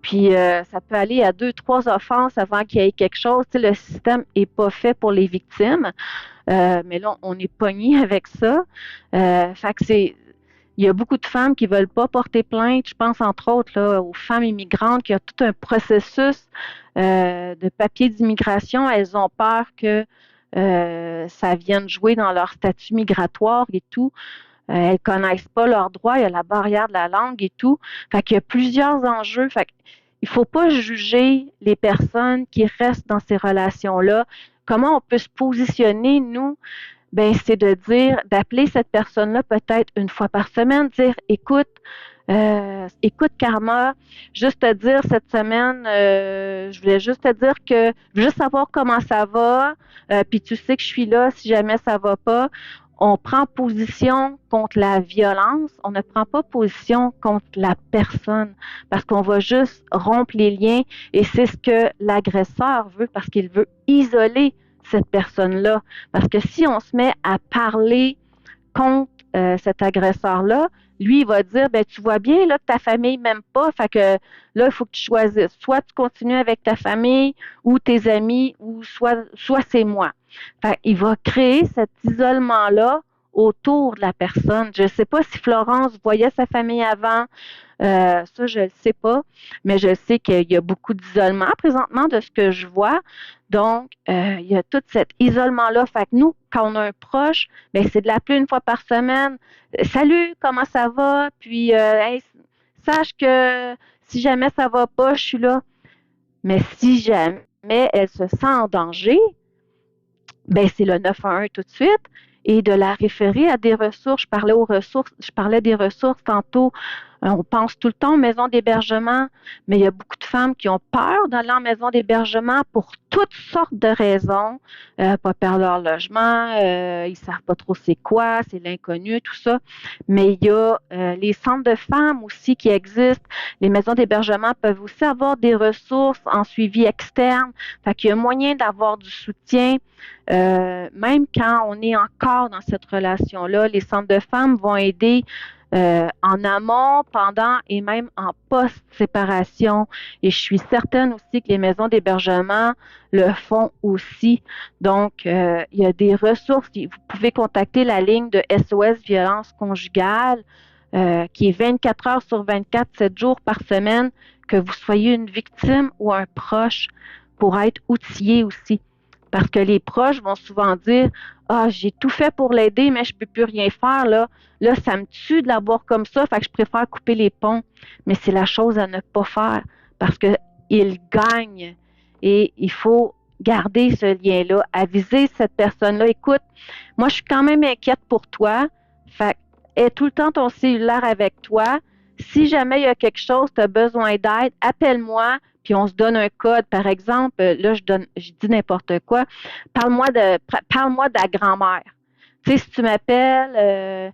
Puis ça peut aller à 2-3 offenses avant qu'il y ait quelque chose. Tu sais, le système n'est pas fait pour les victimes. Mais là, on est pogné avec ça. Fait que il y a beaucoup de femmes qui ne veulent pas porter plainte. Je pense entre autres là, aux femmes immigrantes qui ont tout un processus de papier d'immigration. Elles ont peur que ça vienne jouer dans leur statut migratoire et tout. Elles ne connaissent pas leurs droits, il y a la barrière de la langue et tout. Fait qu'il y a plusieurs enjeux. Fait qu'il ne faut pas juger les personnes qui restent dans ces relations-là. Comment on peut se positionner, nous? Ben, c'est de dire, d'appeler cette personne-là peut-être une fois par semaine, dire, écoute, Karma, juste te dire cette semaine, je voulais juste te dire que, je veux juste savoir comment ça va, puis tu sais que je suis là si jamais ça va pas. On prend position contre la violence, on ne prend pas position contre la personne, parce qu'on va juste rompre les liens, et c'est ce que l'agresseur veut, parce qu'il veut isoler cette personne-là. Parce que si on se met à parler contre cet agresseur-là, lui, il va dire, ben tu vois bien là, que ta famille m'aime pas, fait que là, il faut que tu choisisses. Soit tu continues avec ta famille ou tes amis, ou soit c'est moi. Fait il va créer cet isolement-là autour de la personne. Je ne sais pas si Florence voyait sa famille avant, ça, je ne le sais pas, mais je sais qu'il y a beaucoup d'isolement présentement de ce que je vois. Donc, il y a tout cet isolement-là. Fait que nous, quand on a un proche, ben, c'est de l'appeler une fois par semaine. Salut, comment ça va? Puis, hey, sache que si jamais ça va pas, je suis là. Mais si jamais elle se sent en danger, ben, c'est le 911 tout de suite. Et de la référer à des ressources. Je parlais des ressources tantôt. On pense tout le temps aux maisons d'hébergement, mais il y a beaucoup de femmes qui ont peur d'aller en maison d'hébergement pour toutes sortes de raisons. Pas perdre leur logement, ils ne savent pas trop c'est quoi, c'est l'inconnu, tout ça. Mais il y a les centres de femmes aussi qui existent. Les maisons d'hébergement peuvent aussi avoir des ressources en suivi externe. Fait qu'il y a moyen d'avoir du soutien. Même quand on est encore dans cette relation-là, les centres de femmes vont aider en amont, pendant et même en post-séparation. Et je suis certaine aussi que les maisons d'hébergement le font aussi. Donc, il y a des ressources. Vous pouvez contacter la ligne de SOS Violence Conjugale qui est 24 heures sur 24, 7 jours par semaine, que vous soyez une victime ou un proche, pour être outillé aussi. Parce que les proches vont souvent dire « Ah, j'ai tout fait pour l'aider, mais je ne peux plus rien faire, là. Là, ça me tue de la voir comme ça, fait que je préfère couper les ponts. » Mais c'est la chose à ne pas faire parce qu'il gagne et il faut garder ce lien-là, aviser cette personne-là. Écoute, moi, je suis quand même inquiète pour toi. Fait que aie tout le temps ton cellulaire avec toi. Si jamais il y a quelque chose, tu as besoin d'aide, appelle-moi. Puis on se donne un code. Par exemple, là, je dis n'importe quoi. Parle-moi de la grand-mère. Tu sais, si tu m'appelles,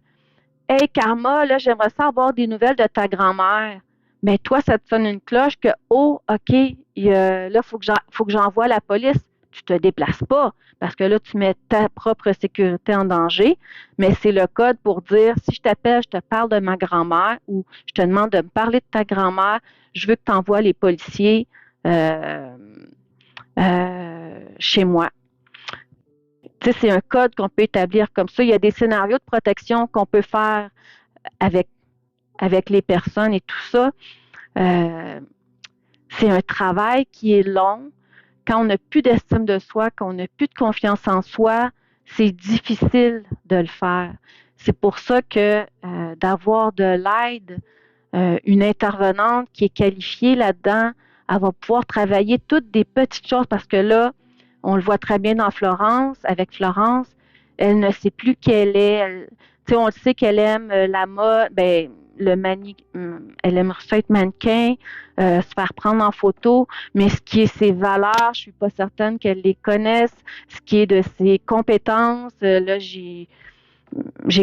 Hey Karma, là, j'aimerais ça avoir des nouvelles de ta grand-mère. Mais toi, ça te sonne une cloche que, oh, OK, là, faut que j'envoie la police. Tu te déplaces pas parce que là, tu mets ta propre sécurité en danger. Mais c'est le code pour dire, si je t'appelle, je te parle de ma grand-mère ou je te demande de me parler de ta grand-mère, je veux que tu envoies les policiers euh, chez moi. Tu sais, c'est un code qu'on peut établir comme ça. Il y a des scénarios de protection qu'on peut faire avec, avec les personnes et tout ça. Euh, c'est un travail qui est long. Quand on n'a plus d'estime de soi, quand on n'a plus de confiance en soi, c'est difficile de le faire. C'est pour ça que d'avoir de l'aide, une intervenante qui est qualifiée là-dedans, elle va pouvoir travailler toutes des petites choses parce que là, on le voit très bien dans Florence, avec Florence, elle ne sait plus qui elle est. On le sait qu'elle aime la mode, ben, elle aime ça être mannequin, se faire prendre en photo, mais ce qui est ses valeurs, je suis pas certaine qu'elle les connaisse. Ce qui est de ses compétences, là, j'ai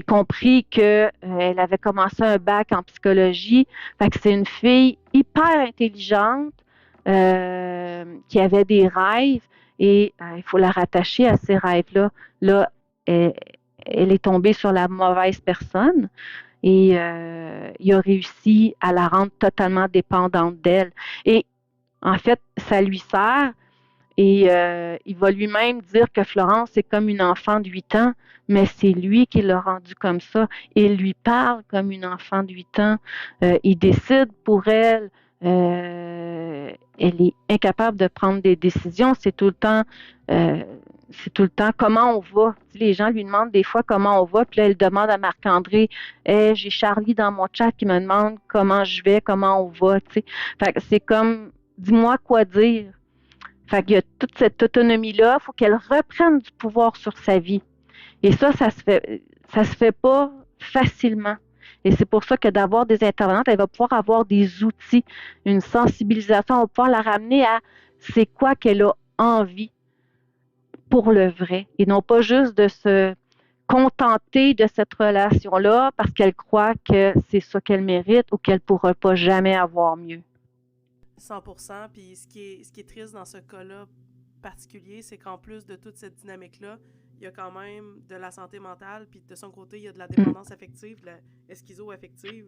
compris que elle avait commencé un bac en psychologie. Fait que c'est une fille hyper intelligente qui avait des rêves et il faut la rattacher à ces rêves-là. Là, elle, elle est tombée sur la mauvaise personne et il a réussi à la rendre totalement dépendante d'elle. Et en fait, ça lui sert et il va lui-même dire que Florence est comme une enfant de 8 ans, mais c'est lui qui l'a rendue comme ça. Il lui parle comme une enfant de 8 ans. Il décide pour elle. Elle est incapable de prendre des décisions. Euh, c'est tout le temps comment on va. Les gens lui demandent des fois comment on va, puis là, elle demande à Marc-André, hey, j'ai Charlie dans mon chat qui me demande comment je vais, comment on va. T'sais. Fait que c'est comme, dis-moi quoi dire. Fait qu'il y a toute cette autonomie-là, il faut qu'elle reprenne du pouvoir sur sa vie. Et ça se fait pas facilement. Et c'est pour ça que d'avoir des intervenantes, elle va pouvoir avoir des outils, une sensibilisation, on va pouvoir la ramener à c'est quoi qu'elle a envie pour le vrai. Et non pas juste de se contenter de cette relation-là parce qu'elle croit que c'est ça qu'elle mérite ou qu'elle ne pourra pas jamais avoir mieux. 100%. Puis ce qui est triste dans ce cas-là particulier, c'est qu'en plus de toute cette dynamique-là, il y a quand même de la santé mentale, puis de son côté, il y a de la dépendance affective, de la schizo-affective.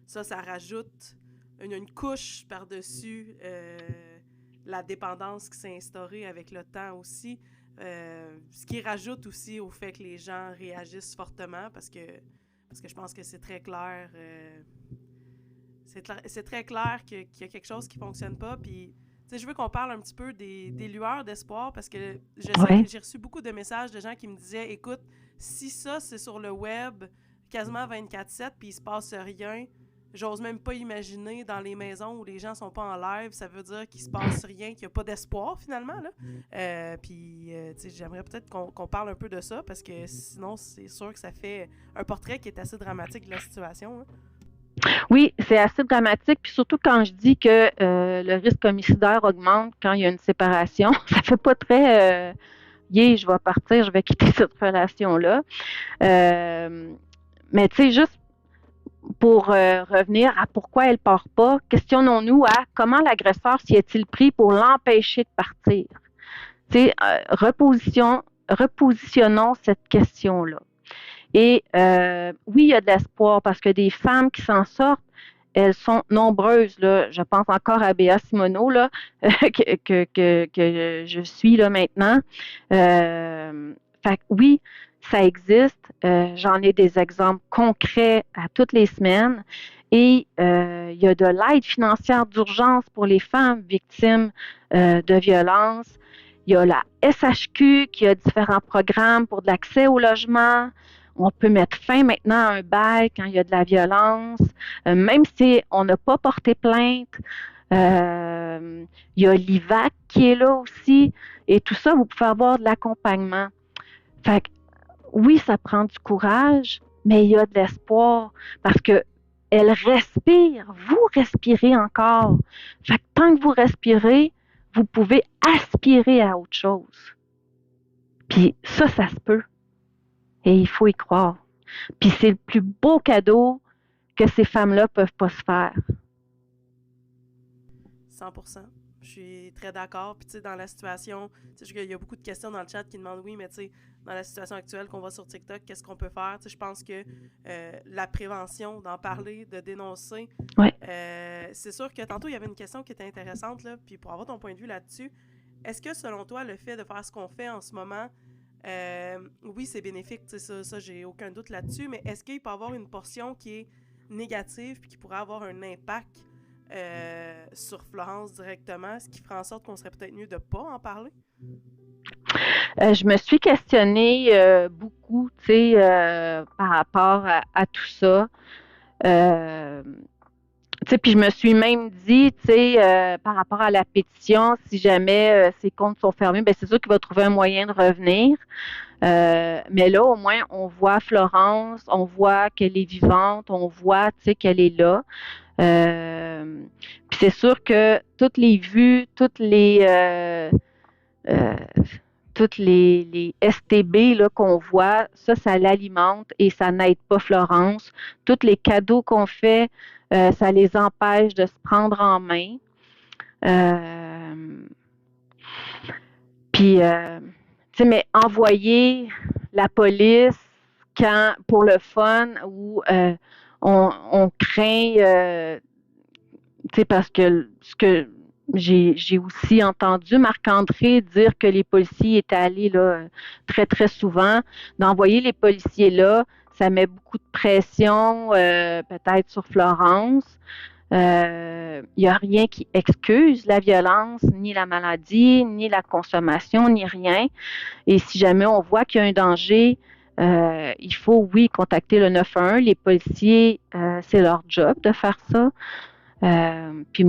Ça rajoute une couche par-dessus la dépendance qui s'est instaurée avec le temps aussi. Ce qui rajoute aussi au fait que les gens réagissent fortement, parce que je pense que c'est très clair... c'est très clair qu'il y a quelque chose qui ne fonctionne pas. Puis, je veux qu'on parle un petit peu des lueurs d'espoir parce que je sais que j'ai reçu beaucoup de messages de gens qui me disaient écoute, si ça, c'est sur le web quasiment 24/7 puis il se passe rien, j'ose même pas imaginer dans les maisons où les gens sont pas en live, ça veut dire qu'il se passe rien, qu'il n'y a pas d'espoir finalement. Là. Puis, j'aimerais peut-être qu'on parle un peu de ça parce que sinon, c'est sûr que ça fait un portrait qui est assez dramatique de la situation. Hein. Oui, c'est assez dramatique, puis surtout quand je dis que le risque homicidaire augmente quand il y a une séparation, ça fait pas très je vais partir, je vais quitter cette relation-là. Mais tu sais, juste pour revenir à pourquoi elle part pas, questionnons-nous à comment l'agresseur s'y est-il pris pour l'empêcher de partir. Tu sais, repositionnons cette question-là. Et oui, il y a de l'espoir parce que des femmes qui s'en sortent, elles sont nombreuses. Là. Je pense encore à Béa Simoneau, là, que je suis là maintenant. Fait que oui, ça existe. J'en ai des exemples concrets à toutes les semaines. Et il y a de l'aide financière d'urgence pour les femmes victimes de violences. Il y a la SHQ qui a différents programmes pour de l'accès au logement. On peut mettre fin maintenant à un bail quand il y a de la violence, même si on n'a pas porté plainte. Il y a l'IVAC qui est là aussi. Et tout ça, vous pouvez avoir de l'accompagnement. Fait que, oui, ça prend du courage, mais il y a de l'espoir parce que elle respire. Vous respirez encore. Fait que tant que vous respirez, vous pouvez aspirer à autre chose. Puis ça se peut. Et il faut y croire. Puis c'est le plus beau cadeau que ces femmes-là peuvent pas se faire. 100%. Je suis très d'accord. Puis, tu sais, dans la situation, tu sais, il y a beaucoup de questions dans le chat qui demandent oui, mais tu sais, dans la situation actuelle qu'on voit sur TikTok, qu'est-ce qu'on peut faire? Tu sais, je pense que la prévention, d'en parler, de dénoncer, Ouais. c'est sûr que tantôt, il y avait une question qui était intéressante, là, puis pour avoir ton point de vue là-dessus, est-ce que selon toi, le fait de faire ce qu'on fait en ce moment, oui, c'est bénéfique, tu sais, ça j'ai aucun doute là-dessus, mais est-ce qu'il peut y avoir une portion qui est négative puis qui pourrait avoir un impact sur Florence directement, ce qui ferait en sorte qu'on serait peut-être mieux de ne pas en parler? Je me suis questionnée beaucoup, tu sais, par rapport à tout ça. Tu sais, puis je me suis même dit, tu sais, par rapport à la pétition, si jamais ces comptes sont fermés, bien c'est sûr qu'il va trouver un moyen de revenir. Mais là, au moins, on voit Florence, on voit qu'elle est vivante, on voit, tu sais, qu'elle est là. Puis c'est sûr que toutes les vues, euh, toutes les STB là, qu'on voit, ça l'alimente et ça n'aide pas Florence. Tous les cadeaux qu'on fait, ça les empêche de se prendre en main. Puis, tu sais, mais envoyer la police pour le fun ou on craint, tu sais, parce que ce que j'ai aussi entendu Marc-André dire que les policiers étaient allés là très, très souvent. D'envoyer les policiers là, ça met beaucoup de pression peut-être sur Florence. Il n'y a rien qui excuse la violence, ni la maladie, ni la consommation, ni rien. Et si jamais on voit qu'il y a un danger, il faut, oui, contacter le 911. Les policiers, c'est leur job de faire ça. Puis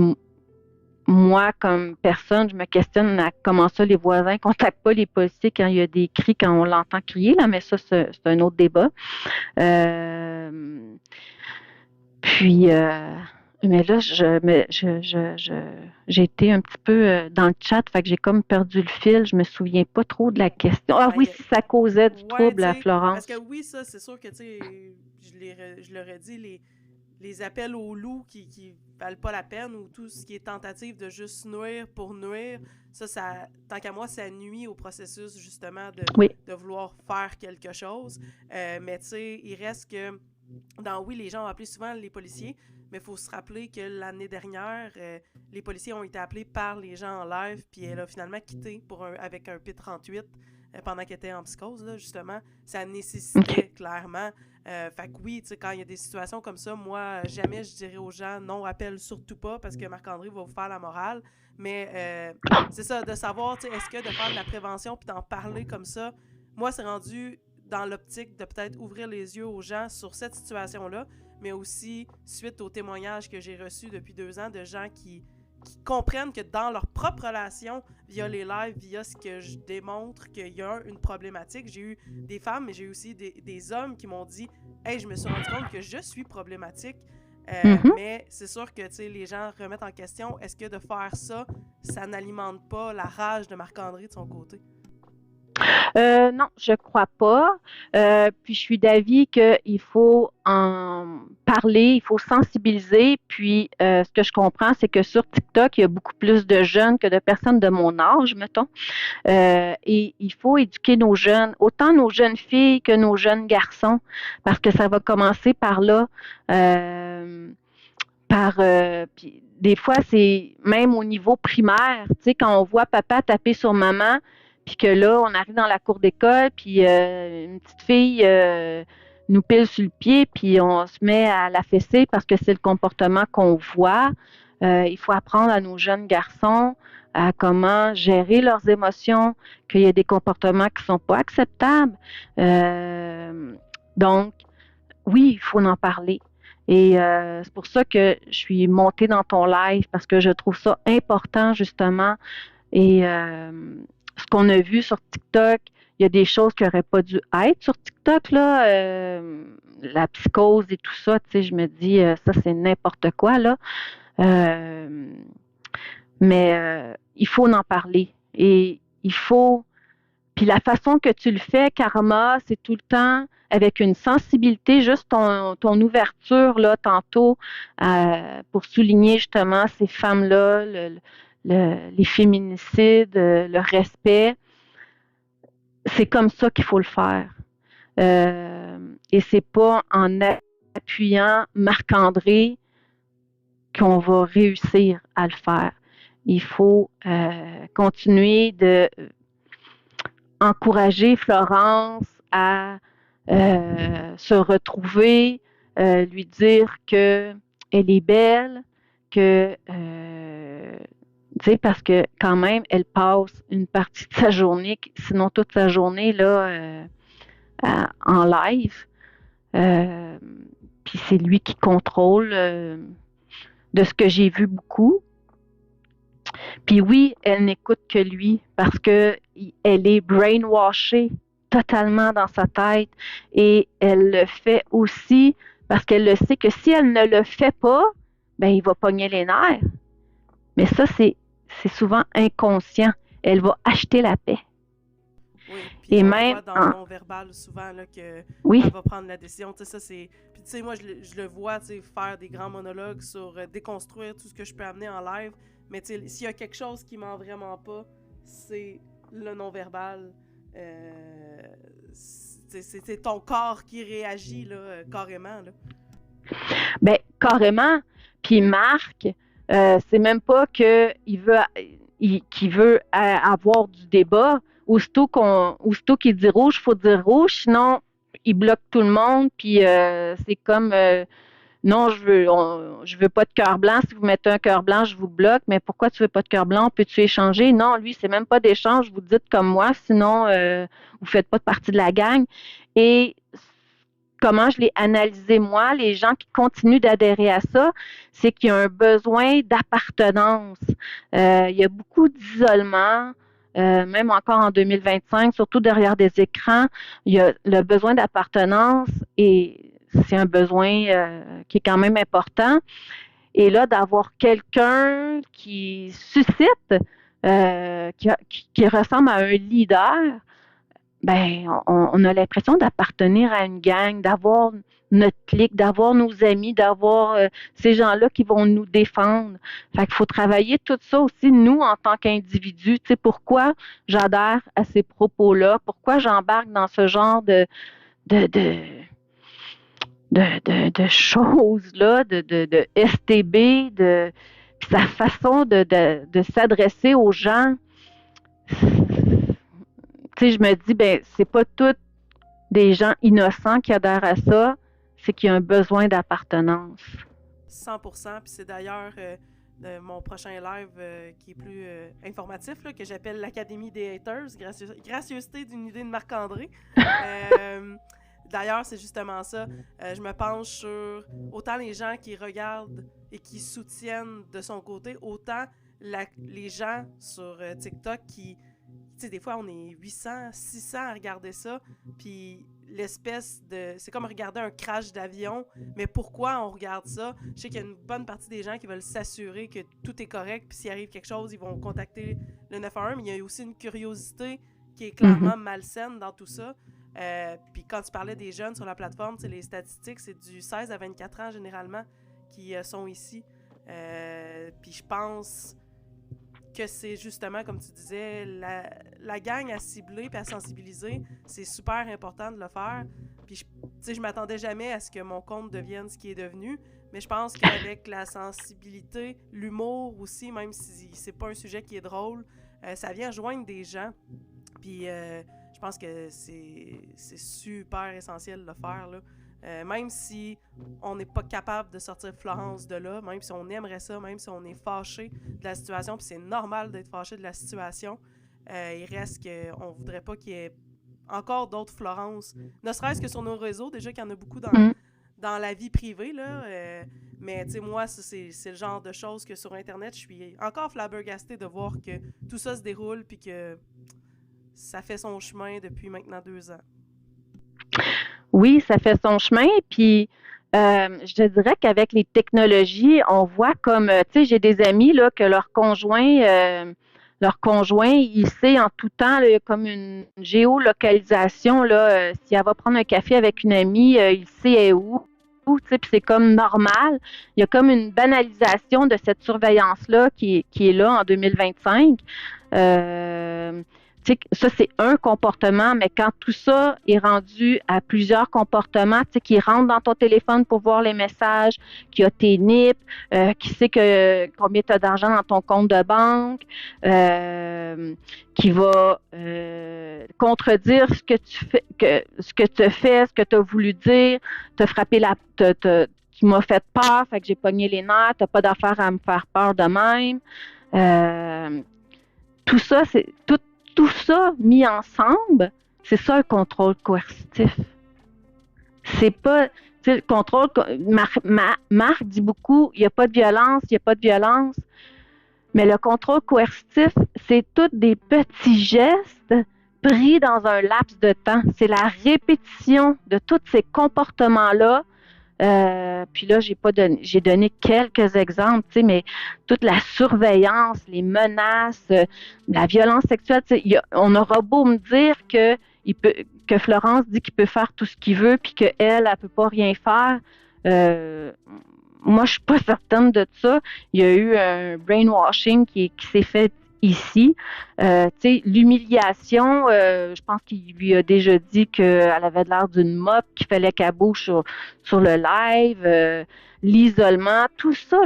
moi, comme personne, je me questionne à comment ça les voisins ne contactent pas les policiers quand il y a des cris, quand on l'entend crier, là, mais ça, c'est un autre débat. Puis, mais là, j'ai été un petit peu dans le chat, fait que j'ai comme perdu le fil, je me souviens pas trop de la question. Ah oui, si ça causait du trouble à Florence. Parce que oui, ça, c'est sûr que, tu sais, je leur ai dit, les appels au loup qui valent pas la peine ou tout ce qui est tentative de juste nuire pour nuire, ça tant qu'à moi, ça nuit au processus justement de vouloir faire quelque chose. Mais tu sais, il reste que oui, les gens ont appelé souvent les policiers, mais il faut se rappeler que l'année dernière, les policiers ont été appelés par les gens en live, puis elle a finalement quitté avec un P38 pendant qu'elle était en psychose, là, justement. Ça nécessitait clairement. Fait que oui, tu sais, quand il y a des situations comme ça, moi, jamais je dirais aux gens non, appelle surtout pas parce que Marc-André va vous faire la morale. Mais c'est ça, de savoir, tu sais, est-ce que de faire de la prévention puis d'en parler comme ça, moi, c'est rendu dans l'optique de peut-être ouvrir les yeux aux gens sur cette situation-là, mais aussi suite aux témoignages que j'ai reçus depuis 2 ans de gens qui comprennent que dans leur propre relation, via les lives, via ce que je démontre qu'il y a une problématique. J'ai eu des femmes, mais j'ai eu aussi des hommes qui m'ont dit « Hey, je me suis rendu compte que je suis problématique. » Mais c'est sûr que les gens remettent en question, est-ce que de faire ça, ça n'alimente pas la rage de Marc-André de son côté? Non, je crois pas. Puis je suis d'avis qu'il faut en parler, il faut sensibiliser. Puis ce que je comprends, c'est que sur TikTok, il y a beaucoup plus de jeunes que de personnes de mon âge, mettons. Et il faut éduquer nos jeunes, autant nos jeunes filles que nos jeunes garçons, parce que ça va commencer par là. Puis des fois, c'est même au niveau primaire. Tu sais, quand on voit papa taper sur maman, puis que là, on arrive dans la cour d'école, puis une petite fille nous pile sur le pied, puis on se met à la fesser parce que c'est le comportement qu'on voit. Il faut apprendre à nos jeunes garçons à comment gérer leurs émotions, qu'il y a des comportements qui ne sont pas acceptables. Donc, oui, il faut en parler. Et c'est pour ça que je suis montée dans ton live, parce que je trouve ça important, justement. Et ce qu'on a vu sur TikTok, il y a des choses qui n'auraient pas dû être sur TikTok, là. La psychose et tout ça, tu sais, je me dis, ça, c'est n'importe quoi, là. Mais il faut en parler. Et il faut Puis la façon que tu le fais, Karma, c'est tout le temps avec une sensibilité, juste ton ouverture, là, tantôt, pour souligner justement ces femmes-là, les féminicides, le respect. C'est comme ça qu'il faut le faire. Et c'est pas en appuyant Marc-André qu'on va réussir à le faire. Il faut continuer de encourager Florence à se retrouver, lui dire que elle est belle, que tu sais, parce que quand même, elle passe une partie de sa journée, sinon toute sa journée là, en live. Puis c'est lui qui contrôle de ce que j'ai vu beaucoup. Puis oui, elle n'écoute que lui parce que elle est brainwashée totalement dans sa tête et elle le fait aussi parce qu'elle le sait que si elle ne le fait pas, ben il va pogner les nerfs. Mais ça, c'est souvent inconscient. Elle va acheter la paix. Oui, puis et on même voit dans le non-verbal souvent là, que oui. elle va prendre la décision. Tu sais, ça, c'est... Puis tu sais, moi, je le vois, tu sais, faire des grands monologues sur déconstruire tout ce que je peux amener en live. Mais tu sais, s'il y a quelque chose qui ment vraiment pas, c'est le non-verbal. C'est ton corps qui réagit, là, carrément, là. Ben, carrément. Puis Marc, c'est même pas qu'il veut avoir du débat. Aussitôt qu'il dit rouge, il faut dire rouge, sinon il bloque tout le monde. Puis c'est comme non, je veux pas de cœur blanc. Si vous mettez un cœur blanc, je vous bloque. Mais pourquoi tu veux pas de cœur blanc? Peux-tu échanger? Non, lui, c'est même pas d'échange. Vous dites comme moi, sinon vous faites pas partie de la gang. Et comment je l'ai analysé moi, les gens qui continuent d'adhérer à ça, c'est qu'il y a un besoin d'appartenance. Il y a beaucoup d'isolement, même encore en 2025, surtout derrière des écrans. Il y a le besoin d'appartenance et c'est un besoin qui est quand même important. Et là, d'avoir quelqu'un qui suscite, qui ressemble à un leader, ben, on a l'impression d'appartenir à une gang, d'avoir notre clique, d'avoir nos amis, d'avoir ces gens-là qui vont nous défendre. Fait qu'il faut travailler tout ça aussi, nous, en tant qu'individus. Tu sais, pourquoi j'adhère à ces propos-là? Pourquoi j'embarque dans ce genre de choses-là, de STB, puis sa façon de s'adresser aux gens? Tu sais, je me dis, ben, c'est pas tous des gens innocents qui adhèrent à ça, c'est qu'il y a un besoin d'appartenance. 100%, puis c'est d'ailleurs mon prochain live qui est plus informatif, là, que j'appelle l'Académie des haters, gracieuseté d'une idée de Marc-André. D'ailleurs, c'est justement ça. Je me penche sur autant les gens qui regardent et qui soutiennent de son côté, autant les gens sur TikTok qui... Tu sais, des fois, on est 800, 600 à regarder ça, puis l'espèce de... C'est comme regarder un crash d'avion, mais pourquoi on regarde ça? Je sais qu'il y a une bonne partie des gens qui veulent s'assurer que tout est correct, puis s'il arrive quelque chose, ils vont contacter le 911, mais il y a aussi une curiosité qui est clairement malsaine dans tout ça. Puis quand tu parlais des jeunes sur la plateforme, tu sais, les statistiques, c'est du 16 à 24 ans généralement qui sont ici. Puis je pense que c'est justement, comme tu disais, la gang à cibler et à sensibiliser, c'est super important de le faire. Puis je m'attendais jamais à ce que mon compte devienne ce qui est devenu, mais je pense qu'avec la sensibilité, l'humour aussi, même si c'est pas un sujet qui est drôle, ça vient joindre des gens. Puis je pense que c'est super essentiel de le faire, là. Même si on n'est pas capable de sortir Florence de là, même si on aimerait ça, même si on est fâché de la situation, puis c'est normal d'être fâché de la situation, il reste qu'on voudrait pas qu'il y ait encore d'autres Florence, ne serait-ce que sur nos réseaux, déjà qu'il y en a beaucoup dans la vie privée, là, mais tu sais, moi, c'est le genre de choses que sur Internet, je suis encore flabbergastée de voir que tout ça se déroule, puis que ça fait son chemin depuis maintenant 2 ans. Oui, ça fait son chemin, puis je te dirais qu'avec les technologies, on voit comme, tu sais, j'ai des amis là que leur conjoint leur conjoint, il sait en tout temps, là, il y a comme une géolocalisation, là, si elle va prendre un café avec une amie, il sait elle est où, puis c'est comme normal. Il y a comme une banalisation de cette surveillance-là qui est là en 2025. Ça, c'est un comportement, mais quand tout ça est rendu à plusieurs comportements, qui rentre dans ton téléphone pour voir les messages, qui a tes NIP, qui sait combien tu as d'argent dans ton compte de banque, qui va contredire ce que tu fais, ce que tu as fait, ce que tu as voulu dire, te frapper tu m'as fait peur, fait que j'ai pogné les nerfs, tu n'as pas d'affaire à me faire peur de même. Tout ça, tout ça mis ensemble, c'est ça le contrôle coercitif. C'est pas, le contrôle, Marc dit beaucoup, il n'y a pas de violence, mais le contrôle coercitif, c'est tous des petits gestes pris dans un laps de temps. C'est la répétition de tous ces comportements-là. Puis là, j'ai donné quelques exemples, mais toute la surveillance, les menaces, la violence sexuelle, on aura beau me dire que Florence dit qu'il peut faire tout ce qu'il veut, puis qu'elle, elle peut pas rien faire. Moi, je suis pas certaine de ça. Il y a eu un brainwashing qui s'est fait ici. L'humiliation, je pense qu'il lui a déjà dit qu'elle avait l'air d'une mop, qu'il fallait qu'elle bouge sur le live, l'isolement, tout ça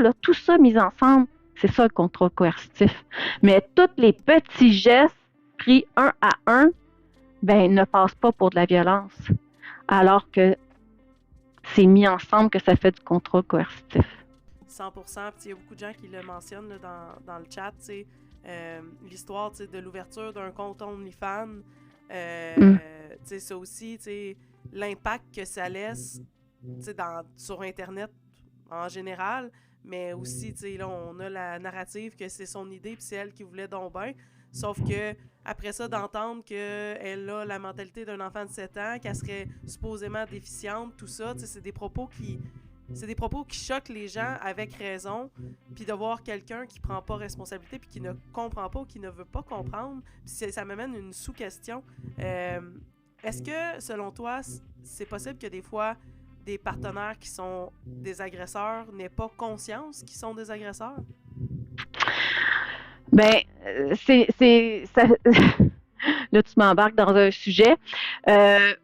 mis ensemble, c'est ça le contrôle coercitif. Mais tous les petits gestes pris un à un, ne passent pas pour de la violence, alors que c'est mis ensemble que ça fait du contrôle coercitif. 100%. Puis il y a beaucoup de gens qui le mentionnent là, dans le chat, l'histoire de l'ouverture d'un compte OnlyFans. Ça aussi, l'impact que ça laisse sur Internet en général, mais aussi, là, on a la narrative que c'est son idée puis c'est elle qui voulait donc bien. Sauf que après ça, d'entendre qu'elle a la mentalité d'un enfant de 7 ans, qu'elle serait supposément déficiente, tout ça, c'est des propos qui choquent les gens avec raison, puis de voir quelqu'un qui prend pas responsabilité puis qui ne comprend pas ou qui ne veut pas comprendre, puis ça m'amène une sous-question. Est-ce que, selon toi, c'est possible que des fois, des partenaires qui sont des agresseurs n'aient pas conscience qu'ils sont des agresseurs? Ça... Là, tu m'embarques dans un sujet.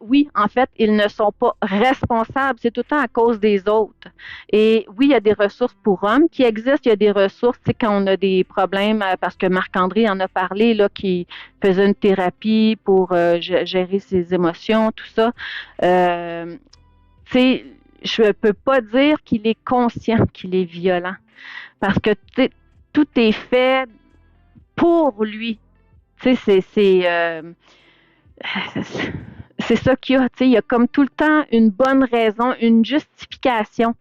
Oui, en fait, ils ne sont pas responsables. C'est tout le temps à cause des autres. Et oui, il y a des ressources pour hommes qui existent. Il y a des ressources, quand on a des problèmes, parce que Marc-André en a parlé, là, qui faisait une thérapie pour gérer ses émotions, tout ça. Je ne peux pas dire qu'il est conscient qu'il est violent. Parce que tout est fait pour lui. C'est ça qu'il y a. Il y a comme tout le temps une bonne raison, une justification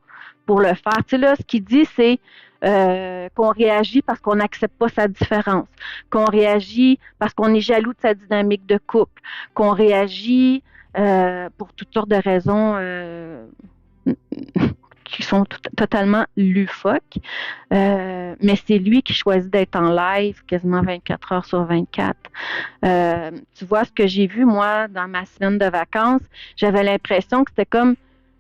pour le faire. Là, ce qu'il dit, c'est qu'on réagit parce qu'on n'accepte pas sa différence, qu'on réagit parce qu'on est jaloux de sa dynamique de couple, qu'on réagit pour toutes sortes de raisons qui sont totalement loufoques. Mais c'est lui qui choisit d'être en live quasiment 24 heures sur 24. Tu vois, ce que j'ai vu, moi, dans ma semaine de vacances, j'avais l'impression que c'était comme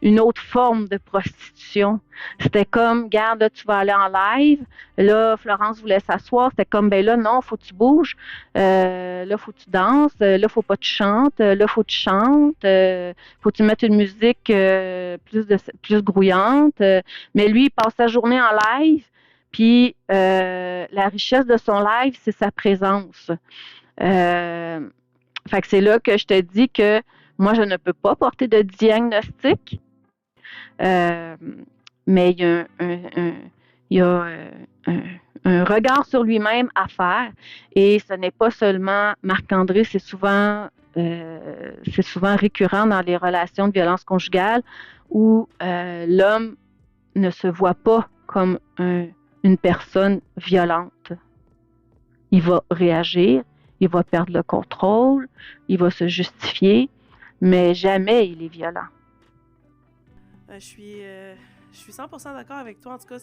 une autre forme de prostitution. C'était comme, regarde, là, tu vas aller en live. Là, Florence voulait s'asseoir. C'était comme, là, non, faut que tu bouges. Là, faut que tu danses. Là, faut pas que tu chantes. Là, faut que tu chantes. Faut que tu mettes une musique plus grouillante. Mais lui, il passe sa journée en live. Puis, la richesse de son live, c'est sa présence. Fait que c'est là que je te dis que moi, je ne peux pas porter de diagnostic. Mais il y a un regard sur lui-même à faire. Et ce n'est pas seulement Marc-André, c'est souvent récurrent dans les relations de violence conjugale où l'homme ne se voit pas comme une personne violente. Il va réagir, il va perdre le contrôle, il va se justifier, mais jamais il est violent. Je suis 100% d'accord avec toi, en tout cas,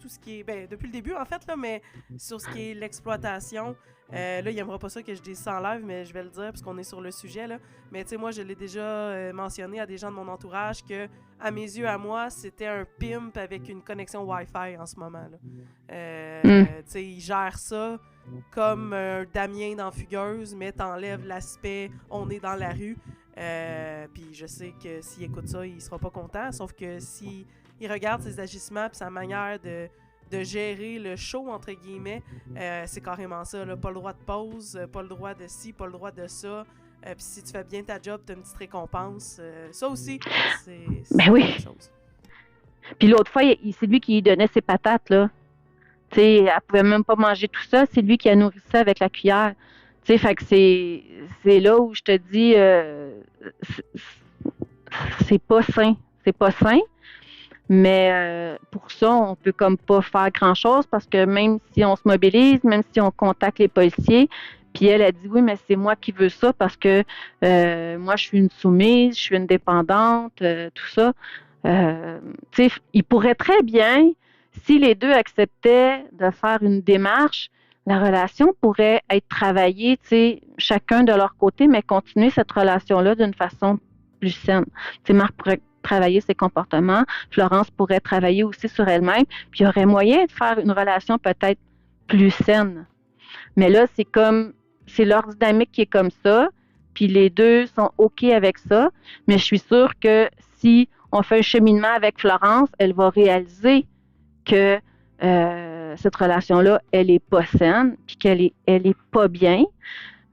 tout ce qui est, ben, depuis le début, en fait, là, mais sur ce qui est l'exploitation, là, il n'aimera pas ça que je dise ça en live, mais je vais le dire, parce qu'on est sur le sujet, là. Mais, tu sais, moi, je l'ai déjà mentionné à des gens de mon entourage que, à mes yeux, à moi, c'était un pimp avec une connexion Wi-Fi en ce moment, là. Tu sais, il gère ça comme un Damien dans Fugueuse, mais t'enlèves l'aspect « on est dans la rue ». Puis je sais que s'il écoute ça, il sera pas content. Sauf que s'il regarde ses agissements et sa manière de gérer le show, entre guillemets, c'est carrément ça. Là. Pas le droit de pause, pas le droit de ci, pas le droit de ça. Puis si tu fais bien ta job, tu as une petite récompense. Ça aussi, c'est oui. quelque chose. Puis l'autre fois, c'est lui qui lui donnait ses patates, là. Tu sais, elle pouvait même pas manger tout ça. C'est lui qui a nourri ça avec la cuillère. Tu sais, fait que c'est là où je te dis, c'est pas sain. C'est pas sain. Mais pour ça, on peut comme pas faire grand-chose parce que même si on se mobilise, même si on contacte les policiers, puis elle a dit oui, mais c'est moi qui veux ça parce que moi, je suis une soumise, je suis une dépendante, tout ça. Tu sais, il pourrait très bien, si les deux acceptaient de faire une démarche, la relation pourrait être travaillée, tu sais, chacun de leur côté, mais continuer cette relation-là d'une façon plus saine. Tu sais, Marc pourrait travailler ses comportements, Florence pourrait travailler aussi sur elle-même, puis il y aurait moyen de faire une relation peut-être plus saine. Mais là, c'est leur dynamique qui est comme ça, puis les deux sont OK avec ça, mais je suis sûre que si on fait un cheminement avec Florence, elle va réaliser que cette relation-là, elle est pas saine, puis qu'elle est pas bien,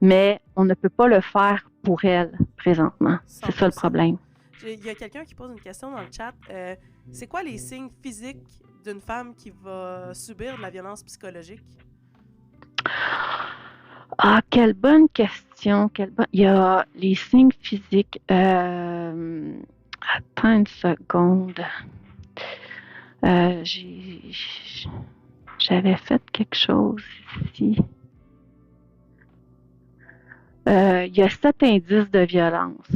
mais on ne peut pas le faire pour elle présentement. C'est ça le problème. Il y a quelqu'un qui pose une question dans le chat. C'est quoi les signes physiques d'une femme qui va subir de la violence psychologique? Ah, quelle bonne question. Il y a les signes physiques. Attends une seconde. J'avais fait quelque chose ici. Il y a 7 indices de violence.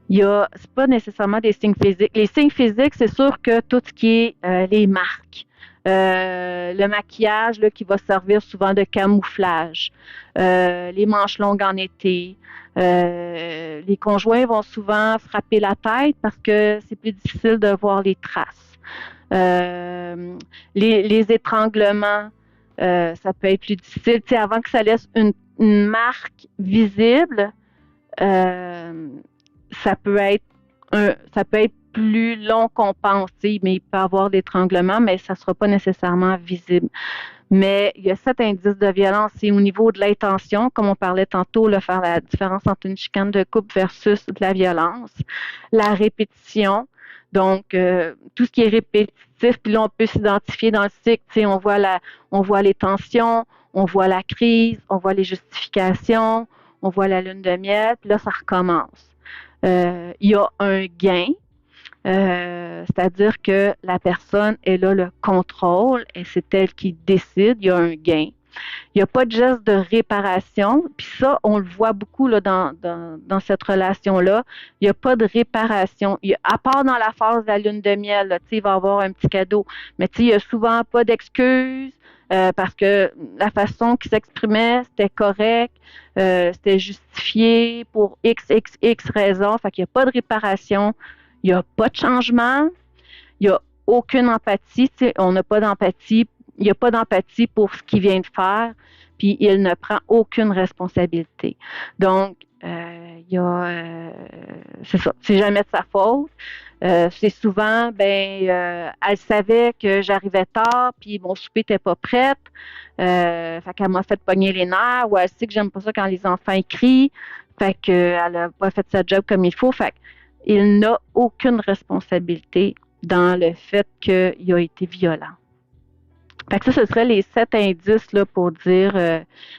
C'est pas nécessairement des signes physiques. Les signes physiques, c'est sûr que tout ce qui est les marques, le maquillage là, qui va servir souvent de camouflage, les manches longues en été. Les conjoints vont souvent frapper la tête parce que c'est plus difficile de voir les traces. Les étranglements, ça peut être plus difficile. Tu sais, avant que ça laisse une marque visible, ça peut être plus long qu'on pense, mais il peut y avoir d'étranglement, mais ça ne sera pas nécessairement visible. Mais il y a 7 indices de violence. C'est au niveau de l'intention, comme on parlait tantôt, là, faire la différence entre une chicane de couple versus de la violence. La répétition, donc tout ce qui est répétitif, puis là, on peut s'identifier dans le cycle. Tu sais, on voit les tensions, on voit la crise, on voit les justifications, on voit la lune de miel, puis là, ça recommence. Il y a un gain, c'est-à-dire que la personne, elle a le contrôle et c'est elle qui décide, il y a un gain. Il n'y a pas de geste de réparation, puis ça, on le voit beaucoup là, dans cette relation-là. Il n'y a pas de réparation. À part dans la phase de la lune de miel, là, il va y avoir un petit cadeau, mais il n'y a souvent pas d'excuses parce que la façon qu'il s'exprimait, c'était correct, c'était justifié pour X raisons, fait qu'il n'y a pas de réparation, il n'y a pas de changement, il n'y a aucune empathie, on n'a pas d'empathie. Il n'y a pas d'empathie pour ce qu'il vient de faire, puis il ne prend aucune responsabilité. Donc, c'est ça, c'est jamais de sa faute. C'est souvent, elle savait que j'arrivais tard, puis mon souper n'était pas prête. Fait qu'elle m'a fait pogner les nerfs, ou elle sait que j'aime pas ça quand les enfants crient. Fait qu'elle n'a pas fait sa job comme il faut. Fait qu'il n'a aucune responsabilité dans le fait qu'il a été violent. Fait que ça, ce serait les 7 indices là, pour dire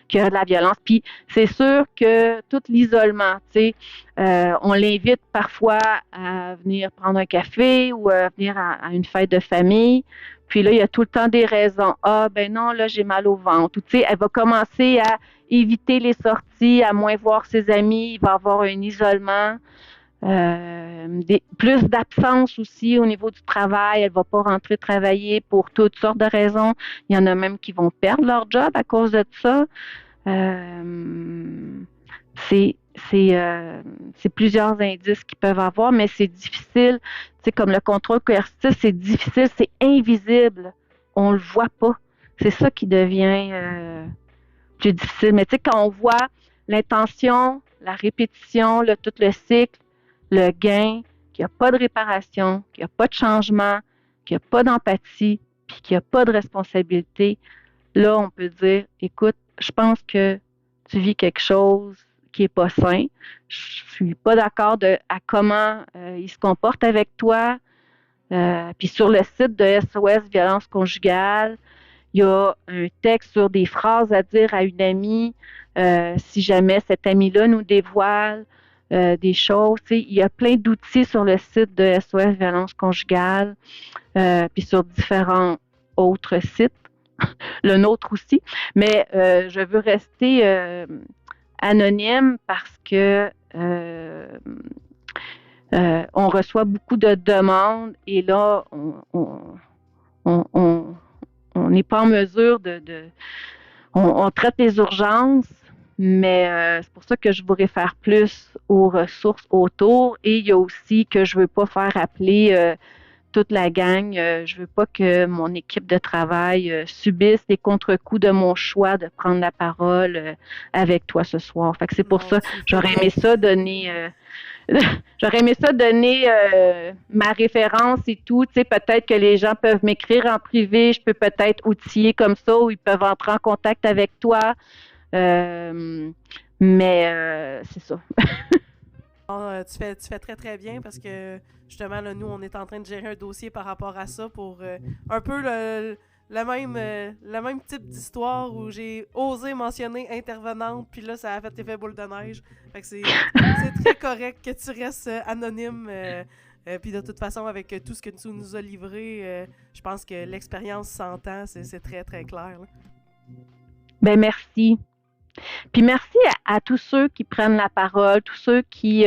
qu'il y a de la violence. Puis c'est sûr que tout l'isolement, tu sais, on l'invite parfois à venir prendre un café ou à venir à une fête de famille. Puis là, il y a tout le temps des raisons. Ah, ben non, là, j'ai mal au ventre. Ou tu sais, elle va commencer à éviter les sorties, à moins voir ses amis. Il va y avoir un isolement. Plus d'absence aussi au niveau du travail. Elle ne va pas rentrer travailler pour toutes sortes de raisons. Il y en a même qui vont perdre leur job à cause de ça. C'est plusieurs indices qu'ils peuvent avoir, mais c'est difficile. C'est comme le contrôle coercitif, c'est difficile, c'est invisible. On le voit pas. C'est ça qui devient plus difficile. Mais tu sais, quand on voit l'intention, la répétition, tout le cycle, le gain, qu'il n'y a pas de réparation, qu'il n'y a pas de changement, qu'il n'y a pas d'empathie, puis qu'il n'y a pas de responsabilité, là, on peut dire, écoute, je pense que tu vis quelque chose qui n'est pas sain. Je suis pas d'accord à comment il se comporte avec toi. Puis sur le site de SOS Violence Conjugale, il y a un texte sur des phrases à dire à une amie si jamais cette amie-là nous dévoile des choses. Il y a plein d'outils sur le site de SOS Violence Conjugale, puis sur différents autres sites, le nôtre aussi. Mais je veux rester anonyme parce que on reçoit beaucoup de demandes et là, on n'est pas en mesure on traite les urgences, mais c'est pour ça que je vous réfère plus aux ressources autour. Et il y a aussi que je ne veux pas faire appeler toute la gang. Je veux pas que mon équipe de travail subisse les contre-coups de mon choix de prendre la parole avec toi ce soir. Fait que c'est pour ça, j'aurais aimé ça donner ma référence et tout. Tu sais, peut-être que les gens peuvent m'écrire en privé. Je peux peut-être outiller comme ça où ils peuvent entrer en contact avec toi. Mais c'est ça. Tu fais très très bien parce que justement là, nous on est en train de gérer un dossier par rapport à ça pour un peu le même type d'histoire où j'ai osé mentionner intervenante puis là ça a fait effet boule de neige. Fait que c'est très correct que tu restes anonyme puis de toute façon avec tout ce que tu nous as livré, je pense que l'expérience s'entend, c'est très très clair là. Ben merci. Puis merci à tous ceux qui prennent la parole, tous ceux qui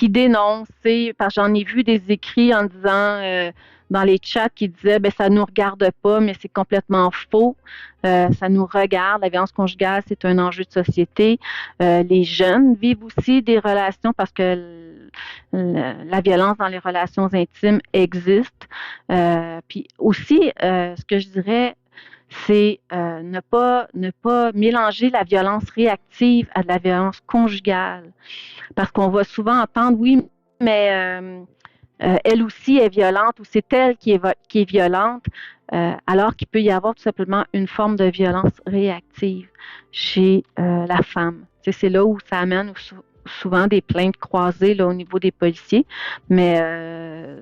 dénoncent, parce que j'en ai vu des écrits en disant dans les chats qui disaient ben ça nous regarde pas, mais c'est complètement faux. Ça nous regarde. La violence conjugale, c'est un enjeu de société. Les jeunes vivent aussi des relations parce que la violence dans les relations intimes existe. Puis aussi, ce que je dirais, c'est ne pas mélanger la violence réactive à de la violence conjugale. Parce qu'on va souvent entendre, oui, mais elle aussi est violente ou c'est elle qui est violente, alors qu'il peut y avoir tout simplement une forme de violence réactive chez la femme. C'est là où ça amène souvent des plaintes croisées là, au niveau des policiers, mais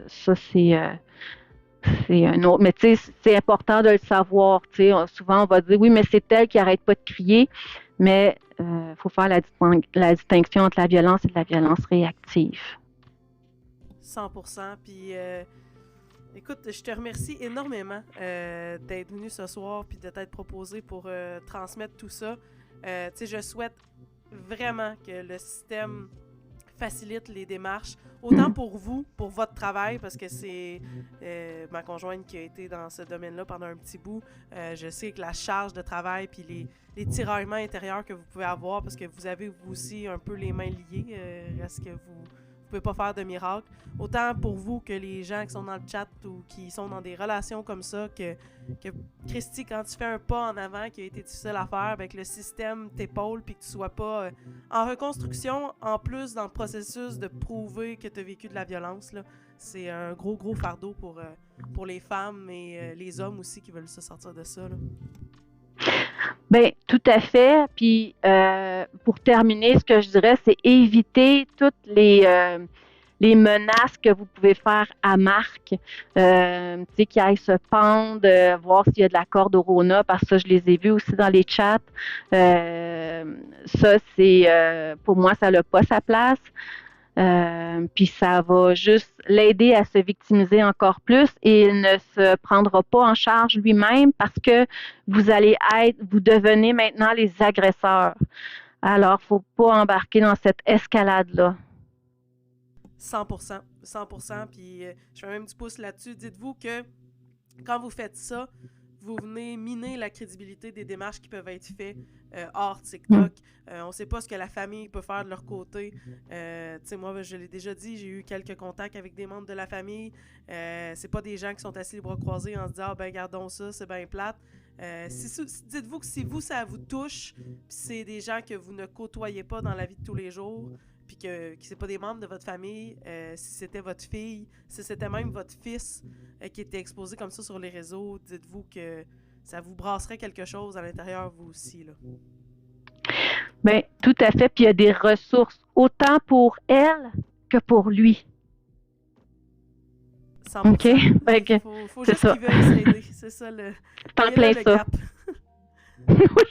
ça, c'est un autre. Mais tu sais, c'est important de le savoir. Souvent, on va dire, oui, mais c'est elle qui n'arrête pas de crier. Mais il faut faire la distinction entre la violence et la violence réactive. 100%. Puis, écoute, je te remercie énormément d'être venu ce soir puis de t'être proposé pour transmettre tout ça. Je souhaite vraiment que le système facilite les démarches, autant pour vous, pour votre travail, parce que c'est ma conjointe qui a été dans ce domaine-là pendant un petit bout. Je sais que la charge de travail puis les tiraillements intérieurs que vous pouvez avoir, parce que vous avez vous aussi un peu les mains liées, est-ce que vous pouvez pas faire de miracle. Autant pour vous que les gens qui sont dans le chat ou qui sont dans des relations comme ça, que Christy, quand tu fais un pas en avant qui a été difficile à faire, ben que le système t'épaule puis que tu sois pas en reconstruction, en plus dans le processus de prouver que tu as vécu de la violence, là, c'est un gros fardeau pour les femmes et les hommes aussi qui veulent se sortir de ça, là. Bien, tout à fait. Puis, pour terminer, ce que je dirais, c'est éviter toutes les menaces que vous pouvez faire à Marc. Tu sais, qu'il aille se pendre, voir s'il y a de la corde au Rona, parce que ça, je les ai vus aussi dans les chats. Ça, c'est, pour moi, ça n'a pas sa place. Puis ça va juste l'aider à se victimiser encore plus et il ne se prendra pas en charge lui-même parce que vous devenez maintenant les agresseurs. Alors, faut pas embarquer dans cette escalade-là. 100%. 100%. Puis je fais même du pouce là-dessus. Dites-vous que quand vous faites ça, vous venez miner la crédibilité des démarches qui peuvent être faites hors TikTok. On ne sait pas ce que la famille peut faire de leur côté. Tu sais, moi, je l'ai déjà dit, j'ai eu quelques contacts avec des membres de la famille. C'est pas des gens qui sont assis les bras croisés en se disant « Ah ben, gardons ça, c'est bien plate ». Dites-vous que si vous, ça vous touche, puis c'est des gens que vous ne côtoyez pas dans la vie de tous les jours, puis que c'est pas des membres de votre famille, si c'était votre fille, si c'était même votre fils qui était exposé comme ça sur les réseaux, dites-vous que ça vous brasserait quelque chose à l'intérieur, vous aussi, là. Bien, tout à fait. Puis il y a des ressources, autant pour elle que pour lui. 100%. OK? Fait que, faut c'est juste ça. qu'ils veuillent s'aider. C'est ça le... En il est plein là, le ça. gap. Oui,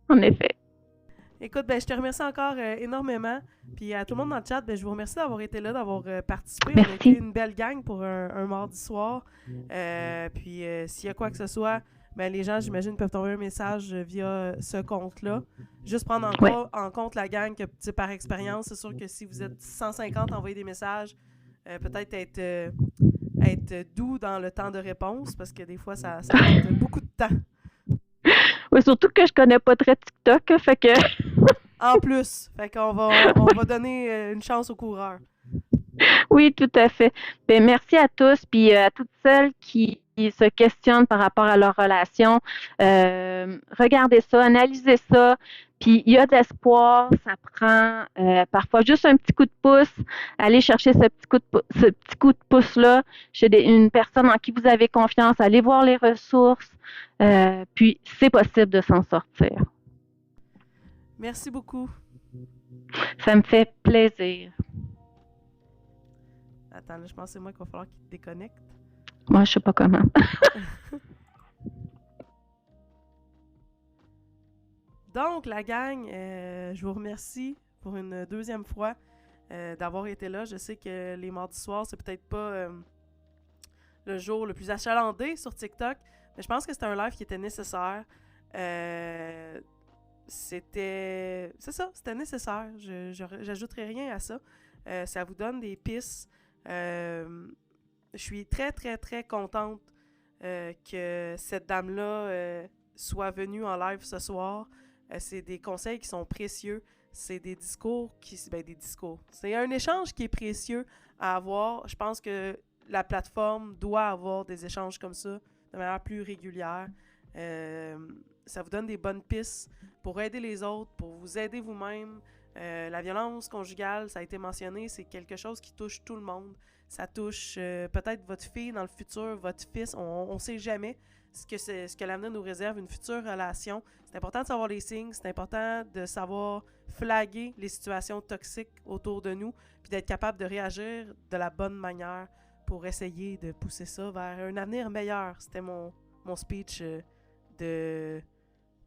en effet. Écoute, ben, je te remercie encore énormément. Puis à tout le monde dans le chat, ben, je vous remercie d'avoir été là, d'avoir participé. Merci. On a été une belle gang pour un mardi soir. Puis s'il y a quoi que ce soit, ben, les gens, j'imagine, peuvent t'envoyer un message via ce compte-là. Juste prendre en compte la gang que, par expérience, c'est sûr que si vous êtes 150, envoyer des messages, peut-être être doux dans le temps de réponse, parce que des fois, ça prend beaucoup de temps. Oui, surtout que je connais pas très TikTok, fait que... En plus, fait qu'on va donner une chance aux coureurs. Oui, tout à fait. Bien, merci à tous, puis à toutes celles qui se questionnent par rapport à leur relation. Regardez ça, analysez ça, puis il y a de l'espoir. Ça prend parfois juste un petit coup de pouce. Allez chercher ce petit coup de pouce-là chez une personne en qui vous avez confiance. Allez voir les ressources, puis c'est possible de s'en sortir. Merci beaucoup. Ça me fait plaisir. Attends, là, je pense que c'est moi qu'il va falloir qu'il te déconnecte. Moi, je sais pas comment. Donc, la gang, je vous remercie pour une deuxième fois d'avoir été là. Je sais que les mardis soirs, c'est peut-être pas le jour le plus achalandé sur TikTok, mais je pense que c'était un live qui était nécessaire. C'était nécessaire. J'ajouterai rien à ça. Ça vous donne des pistes. Je suis très, très, très contente que cette dame-là soit venue en live ce soir. C'est des conseils qui sont précieux. C'est des discours c'est un échange qui est précieux à avoir. Je pense que la plateforme doit avoir des échanges comme ça de manière plus régulière. Ça vous donne des bonnes pistes pour aider les autres, pour vous aider vous-même. La violence conjugale, ça a été mentionné, c'est quelque chose qui touche tout le monde. Ça touche peut-être votre fille dans le futur, votre fils, on ne sait jamais ce que l'avenir nous réserve, une future relation. C'est important de savoir les signes, c'est important de savoir flaguer les situations toxiques autour de nous, puis d'être capable de réagir de la bonne manière pour essayer de pousser ça vers un avenir meilleur. C'était mon speech de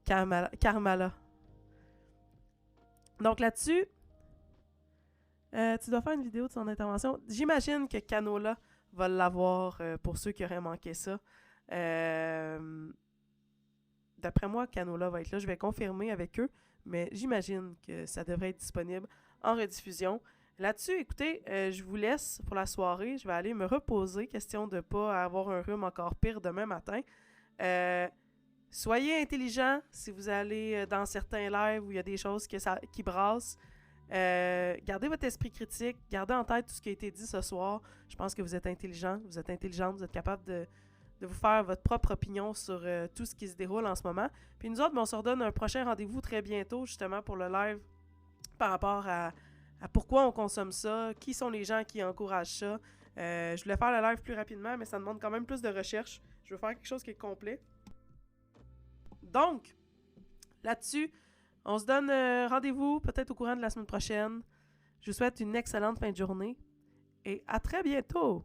Carmala. Donc là-dessus, tu dois faire une vidéo de son intervention. J'imagine que Canola va l'avoir pour ceux qui auraient manqué ça. D'après moi, Canola va être là. Je vais confirmer avec eux, mais j'imagine que ça devrait être disponible en rediffusion. Là-dessus, écoutez, je vous laisse pour la soirée. Je vais aller me reposer, question de ne pas avoir un rhume encore pire demain matin. Soyez intelligents si vous allez dans certains lives où il y a des choses qui brassent. Gardez votre esprit critique, gardez en tête tout ce qui a été dit ce soir. Je pense que vous êtes intelligent, vous êtes intelligente, vous êtes capable de vous faire votre propre opinion sur tout ce qui se déroule en ce moment. Puis nous autres, on se redonne un prochain rendez-vous très bientôt, justement, pour le live par rapport à pourquoi on consomme ça, qui sont les gens qui encouragent ça. Je voulais faire le live plus rapidement, mais ça demande quand même plus de recherche. Je veux faire quelque chose qui est complet. Donc, là-dessus, on se donne rendez-vous peut-être au courant de la semaine prochaine. Je vous souhaite une excellente fin de journée et à très bientôt!